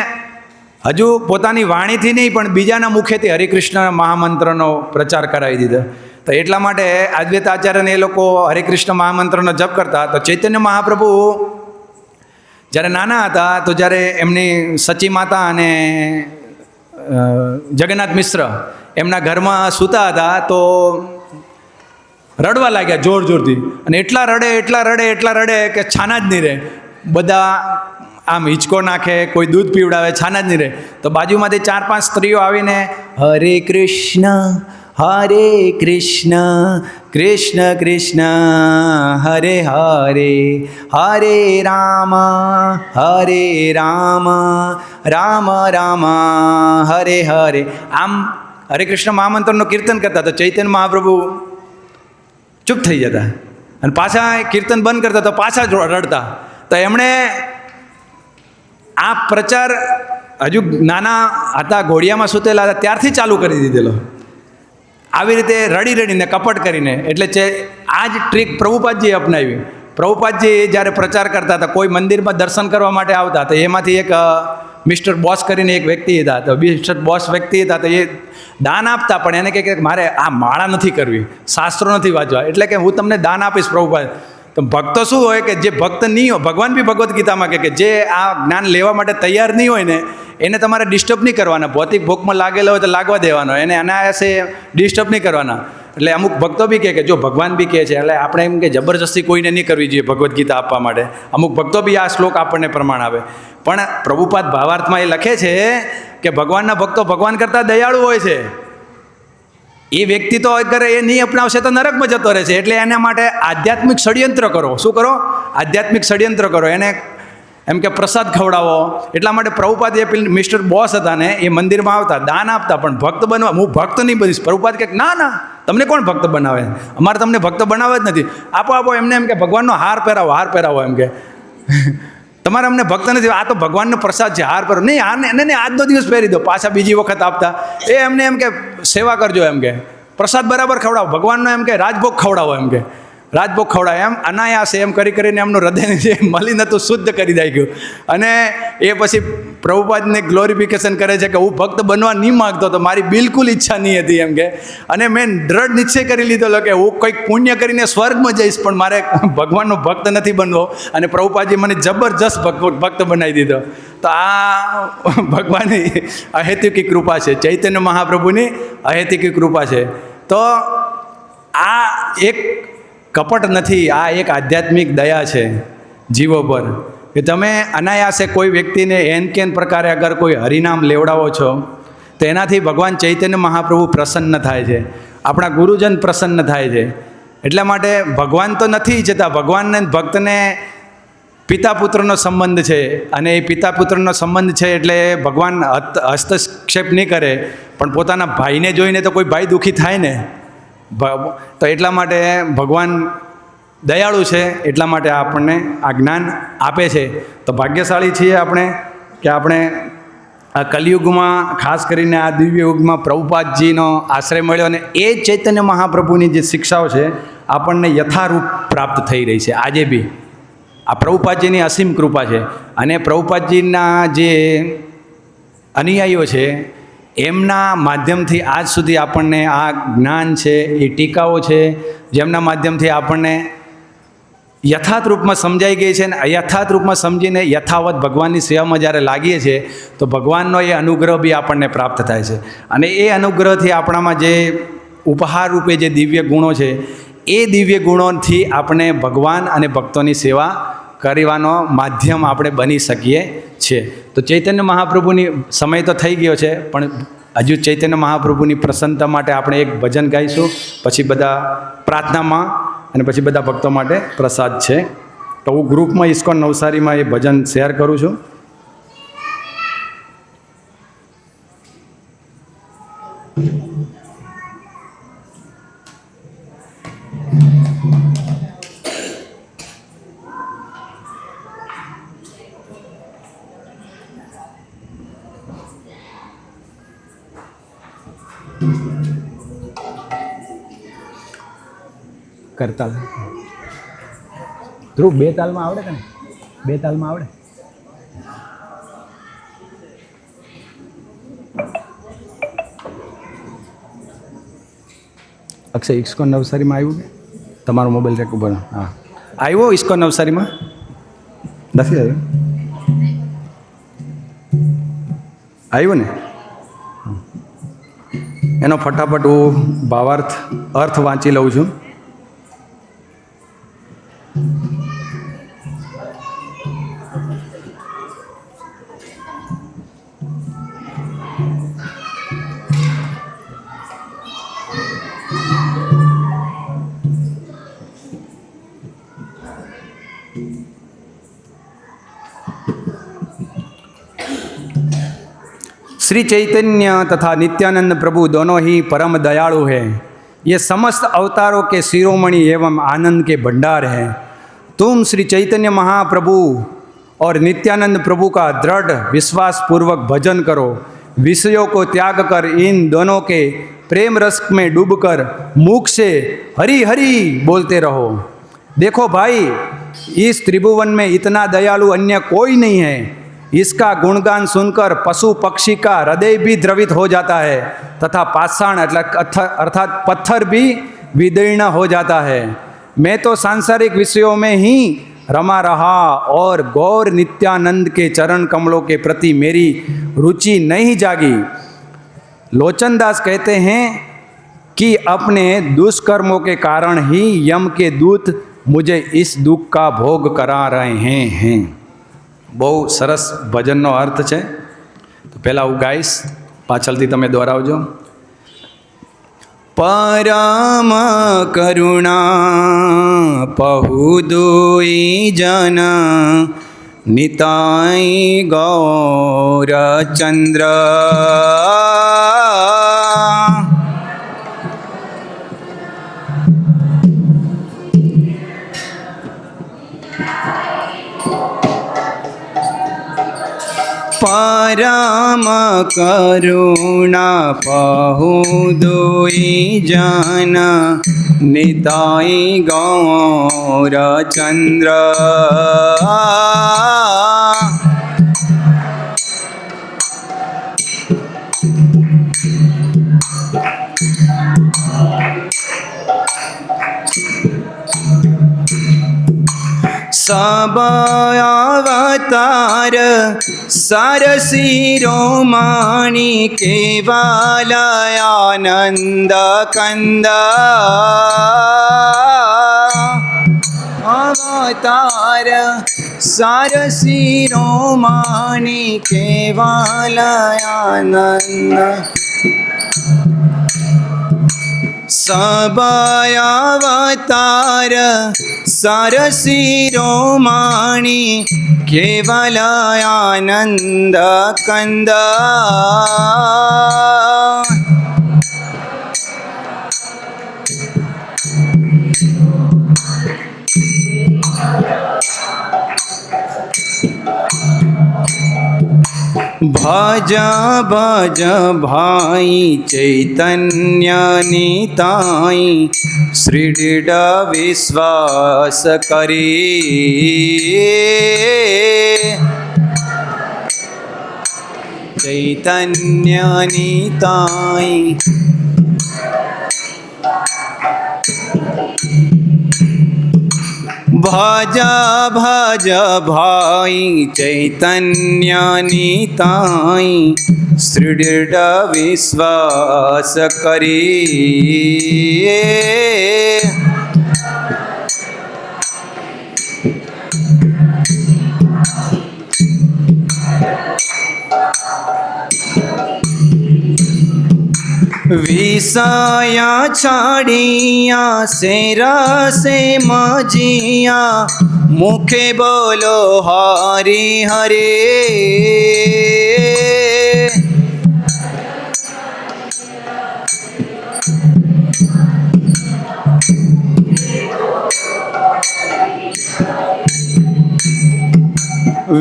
હજુ પોતાની વાણીથી નહીં પણ બીજાના મુખેથી હરિકૃષ્ણ મહામંત્રનો પ્રચાર કરાવી દીધો. તો એટલા માટે અદ્વૈત આચાર્યને એ લોકો હરિકૃષ્ણ મહામંત્રનો જપ કરતા. તો ચૈતન્ય મહાપ્રભુ જ્યારે નાના હતા, તો જ્યારે એમની સચી માતા અને જગન્નાથ મિશ્ર એમના ઘરમાં સૂતા હતા, તો રડવા લાગ્યા જોરથી. અને એટલા રડે કે છાના જ નહીં રહે. બધા આમ હિંચકો નાખે, કોઈ દૂધ પીવડાવે, છાના જ નહીં રહે. તો બાજુમાંથી 4-5 સ્ત્રીઓ આવીને હરે કૃષ્ણ કૃષ્ણ કૃષ્ણ હરે હરે, હરે રામ રામ રામ હરે હરે. આમ હરે કૃષ્ણ મહામંત્રનું કીર્તન કરતા. તો ચૈતન્ય મહાપ્રભુ ચૂપ થઈ જતા અને પાછા કીર્તન બંધ કરતા તો પાછા રડતા. તો એમણે આ પ્રચાર હજુ નાના હતા, ઘોડિયામાં સૂતેલા હતા ત્યારથી ચાલુ કરી દીધેલો. આવી રીતે રડીને કપટ કરીને. એટલે આ જ ટ્રીક પ્રભુપાદજીએ અપનાવી. પ્રભુપાદજી જ્યારે પ્રચાર કરતા હતા, કોઈ મંદિરમાં દર્શન કરવા માટે આવતા, તો એમાંથી એક મિસ્ટર બોસ કરીને એક વ્યક્તિ હતા. તો મિસ્ટર બોસ વ્યક્તિ હતા તો એ દાન આપતા, પણ એને કહે કે મારે આ માળા નથી કરવી, શાસ્ત્રો નથી વાંચવા, એટલે કે હું તમને દાન આપીશ પ્રભુપાદ. તો ભક્તો શું હોય કે જે ભક્ત નહીં હોય, ભગવાન બી ભગવદ્ ગીતામાં કહે કે જે આ જ્ઞાન લેવા માટે તૈયાર નહીં હોય ને એને તમારે ડિસ્ટર્બ નહીં કરવાના. ભૌતિક ભોગમાં લાગેલો હોય તો લાગવા દેવાનો, એને અનાયાસે ડિસ્ટર્બ નહીં કરવાના. એટલે અમુક ભક્તો બી કહે કે જો ભગવાન બી કહે છે, એટલે આપણે એમ કે જબરજસ્તી કોઈને નહીં કરવી જોઈએ ભગવદ્ ગીતા આપવા માટે. અમુક ભક્તો બી આ શ્લોક આપણને પ્રમાણ આવે. પણ પ્રભુપાદ ભાવાર્થમાં એ લખે છે કે ભગવાનના ભક્તો ભગવાન કરતાં દયાળુ હોય છે. એ વ્યક્તિ તો અગર એ નહીં અપનાવશે તો નરકમાં જતો રહેશે. એટલે એના માટે આધ્યાત્મિક ષડયંત્ર કરો. શું કરો? આધ્યાત્મિક ષડયંત્ર કરો. એને એમ કે પ્રસાદ ખવડાવો. એટલા માટે પ્રભુપાદ એ મિસ્ટર બોસ હતા ને, એ મંદિરમાં આવતા, દાન આપતા, પણ ભક્ત બનવા, હું ભક્ત નહીં બનીશ. પ્રભુપાદ કહે ના ના, તમને કોણ ભક્ત બનાવે? અમારે તમને ભક્ત બનાવે જ નથી. આપો એમને એમ કે ભગવાનનો હાર પહેરાવો એમ કે તમારે અમને ભક્ત નથી, આ તો ભગવાનનો પ્રસાદ છે, હાર પહેરો. નહીં, હાર નહીં, આજનો દિવસ પહેરી દો. પાછા બીજી વખત આપતા. એ એમને એમ કે સેવા કરજો, એમ કે પ્રસાદ બરાબર ખવડાવો, ભગવાનનો એમ કે રાજભોગ ખવડાવો, એમ કે રાજભોગ ખવડાવે. એમ અનાયાસે એમ કરીને એમનું હૃદય જે મલિન હતું શુદ્ધ કરી દઈ ગયું. અને એ પછી પ્રભુપાદને ગ્લોરિફિકેશન કરે છે કે હું ભક્ત બનવા નહીં માગતો, તો મારી બિલકુલ ઈચ્છા નહીં હતી, એમ કે. અને મેં દ્રઢ નિશ્ચય કરી લીધો કે હું કંઈક પુણ્ય કરીને સ્વર્ગમાં જઈશ, પણ મારે ભગવાનનો ભક્ત નથી બનવો. અને પ્રભુપાદજી મને જબરજસ્ત ભક્ત બનાવી દીધો. તો આ ભગવાનની અહેતુકી કૃપા છે, ચૈતન્ય મહાપ્રભુની અહેતુકી કૃપા છે. તો આ એક કપટ નથી, આ એક આધ્યાત્મિક દયા છે જીવો પર, કે તમે અનાયાસે કોઈ વ્યક્તિને એન કેન પ્રકારે અગર કોઈ હરિનામ લેવડાવો છો તો એનાથી ભગવાન ચૈતન્ય મહાપ્રભુ પ્રસન્ન થાય છે, આપણા ગુરુજન પ્રસન્ન થાય છે. એટલા માટે ભગવાન તો નથી જતા, ભગવાનને ભક્તને પિતા પુત્રનો સંબંધ છે. અને એ પિતા પુત્રનો સંબંધ છે એટલે ભગવાન હસ્તક્ષેપ નહીં કરે, પણ પોતાના ભાઈને જોઈને તો કોઈ ભાઈ દુઃખી થાય ને. તો એટલા માટે ભગવાન દયાળુ છે, એટલા માટે આપણને આ જ્ઞાન આપે છે. તો ભાગ્યશાળી છીએ આપણે કે આપણે આ કલિયુગમાં, ખાસ કરીને આ દિવ્ય યુગમાં પ્રભુપાદજીનો આશ્રય મળ્યો. અને એ ચૈતન્ય મહાપ્રભુની જે શિક્ષાઓ છે આપણને યથારૂપ પ્રાપ્ત થઈ રહી છે આજે બી. આ પ્રભુપાદજીની અસીમ કૃપા છે. અને પ્રભુપાદજીના જે અનુયાયીઓ છે એમના માધ્યમથી આજ સુધી આપણને આ જ્ઞાન છે, એ ટીકાઓ છે, જેમના માધ્યમથી આપણને યથાર્થ રૂપમાં સમજાઈ ગઈ છે. અને અયથાર્થ રૂપમાં સમજીને યથાવત ભગવાનની સેવામાં જ્યારે લાગીએ છીએ તો ભગવાનનો એ અનુગ્રહ બી આપણને પ્રાપ્ત થાય છે. અને એ અનુગ્રહથી આપણામાં જે ઉપહાર રૂપે જે દિવ્ય ગુણો છે એ દિવ્ય ગુણોથી આપણે ભગવાન અને ભક્તોની સેવા કરવાનો માધ્યમ આપણે બની શકીએ છીએ. તો ચૈતન્ય મહાપ્રભુની સમય તો થઈ ગયો છે, પણ હજુ ચૈતન્ય મહાપ્રભુની પ્રસન્નતા માટે આપણે એક ભજન ગાઈશું, પછી બધા પ્રાર્થનામાં, અને પછી બધા ભક્તો માટે પ્રસાદ છે. તો હું ગ્રુપમાં ઇસ્કોન નવસારીમાં એ ભજન શેર કરું છું. કરતાલ ધ્રુવ, બે તાલમાં આવડે કે ને? બે તાલમાં આવડે? અક્ષય, ઇસ્કોન નવસારીમાં આવ્યું કે તમારો મોબાઈલ રેક ઉપર? હા, આવ્યો ઇસ્કોન નવસારીમાં? નથી આવ્યો? આવ્યું ને? એનો ફટાફટ હું ભાવાર્થ અર્થ વાંચી લઉં છું. श्री चैतन्य तथा नित्यानंद प्रभु दोनों ही परम दयालु हैं। ये समस्त अवतारों के शिरोमणि एवं आनंद के भंडार हैं। तुम श्री चैतन्य महाप्रभु और नित्यानंद प्रभु का दृढ़ विश्वास पूर्वक भजन करो। विषयों को त्याग कर इन दोनों के प्रेम रस में डूबकर मुख से हरि हरि बोलते रहो। देखो भाई, इस त्रिभुवन में इतना दयालु अन्य कोई नहीं है। इसका गुणगान सुनकर पशु पक्षी का हृदय भी द्रवित हो जाता है तथा पाषाण अर्थात पत्थर भी विदीर्ण हो जाता है। मैं तो सांसारिक विषयों में ही रमा रहा और गौर नित्यानंद के चरण कमलों के प्रति मेरी रुचि नहीं जागी। लोचनदास कहते हैं कि अपने दुष्कर्मों के कारण ही यम के दूत मुझे इस दुख का भोग करा रहे हैं। बहुत सरस भजनનો અર્થ છે। તો પહેલાં હું ગાઈશ, પાછળથી તમે દોહરાવજો। परम करुणा पहु दुई जन निताई गौर चंद्र। परम करुणा पहु दुई जन निताई गौर चंद्र। सब अवतार सरसिरोमणि केवलानंद कंद। अवतार सरसिरोमणि केवलानंद। सब अवतार सरसिरोमणि केवलानंद कंद। भज भज भाई चैतन्य निताई श्रीदृढ़ विश्वास करी। चैतन्य निताई भज भज भाई चैतन्य निताई सुदृढ़ विश्वास करी। विषया छाड़िया सेरा से मजिया मुखे बोलो हरि हरे।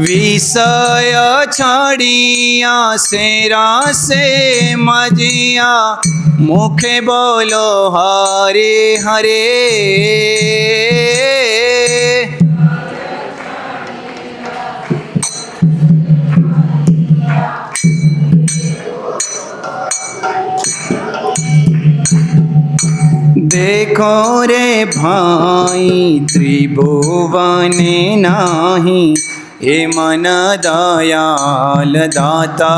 विषय छाड़िया सेरा से मजिया मुखे बोलो हरे हरे। देखो रे भाई त्रिभुवने नाही ए मन दयाल दाता।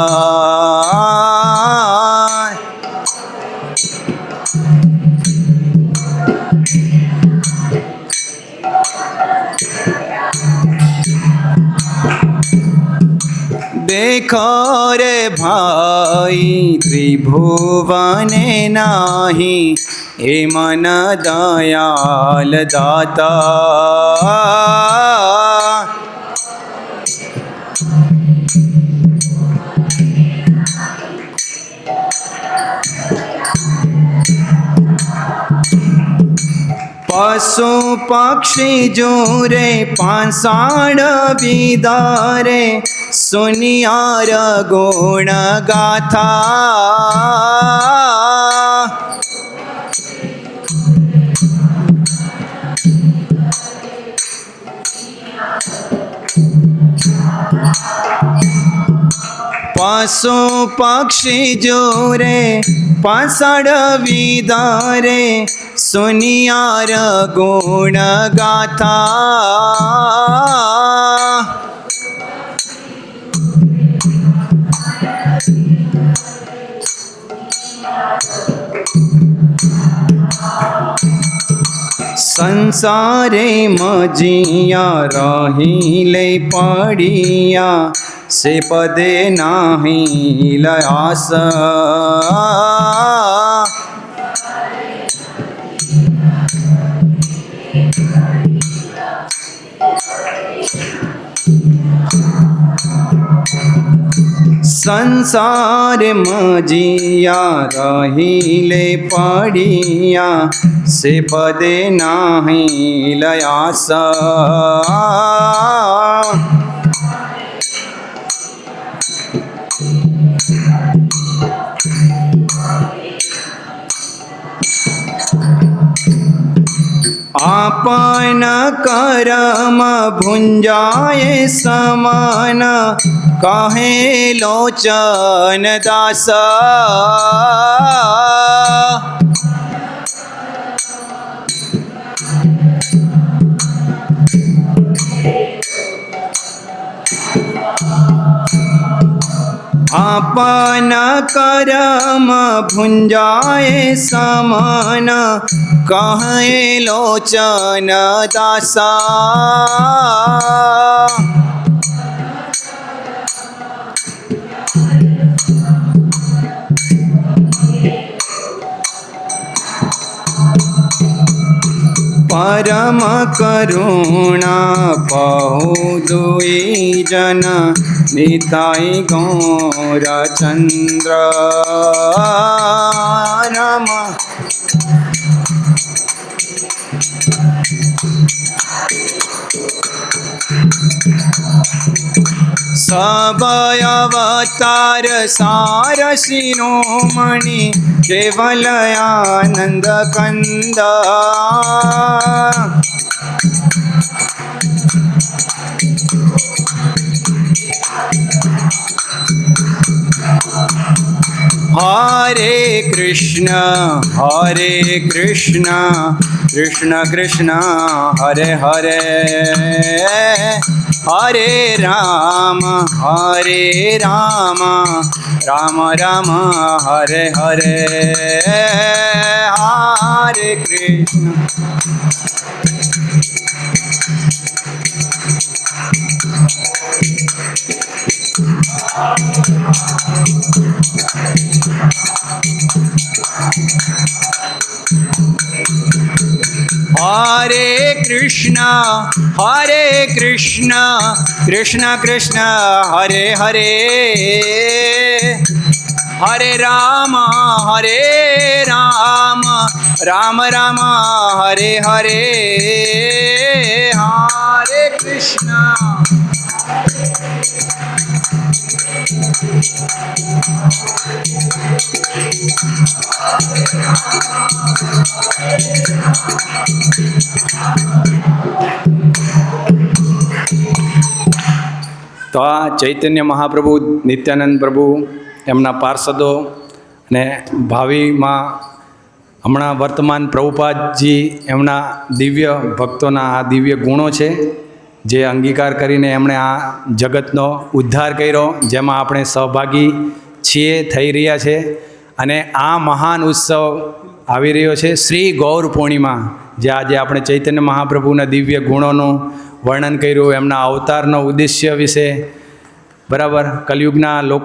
देखो रे भाई त्रिभुवने नाही ए मन दयाल दाता। पशु पक्षी जोरे पाषाण विदारे सुनियार गुण गाथा। પશુ પક્ષી જોરે પાસળ વિદારે સુનિયાર ગુણ ગાથા संसारे मजिया रहिले पड़िया से पदे नाही लयास संसार मजिया रहिले पड़िया से पदे नाही लयास आपन करम भुंजाए समान कहे लोचन दास आपन करम भुंजाए समान कहे लोचन दासा परम करुणा बहु दुई जन निताई गौर चंद्र रम सब अवतार सार शिरोमणि केवल आनंद कंद हरे कृष्ण कृष्ण कृष्ण हरे हरे हरे राम राम राम हरे हरे हरे कृष्ण हरे कृष्ण कृष्ण कृष्ण हरे हरे हरे राम राम राम हरे हरे हरे कृष्ण તો આ ચૈતન્ય મહાપ્રભુ નિત્યાનંદ પ્રભુ એમના પાર્ષદો અને ભાવિમાં હમણાં વર્તમાન પ્રભુપાદજી એમના દિવ્ય ભક્તોના આ દિવ્ય ગુણો છે જે અંગીકાર કરીને એમણે આ જગતનો ઉદ્ધાર કર્યો, જેમાં આપણે સહભાગી છીએ, થઈ રહ્યા છે. અને આ મહાન ઉત્સવ આવી રહ્યો છે શ્રી ગૌર પૂર્ણિમા, જે આજે આપણે ચૈતન્ય મહાપ્રભુના દિવ્ય ગુણોનું વર્ણન કર્યું, એમના અવતારનો ઉદ્દેશ્ય વિશે બરાબર કલયુગના લોકો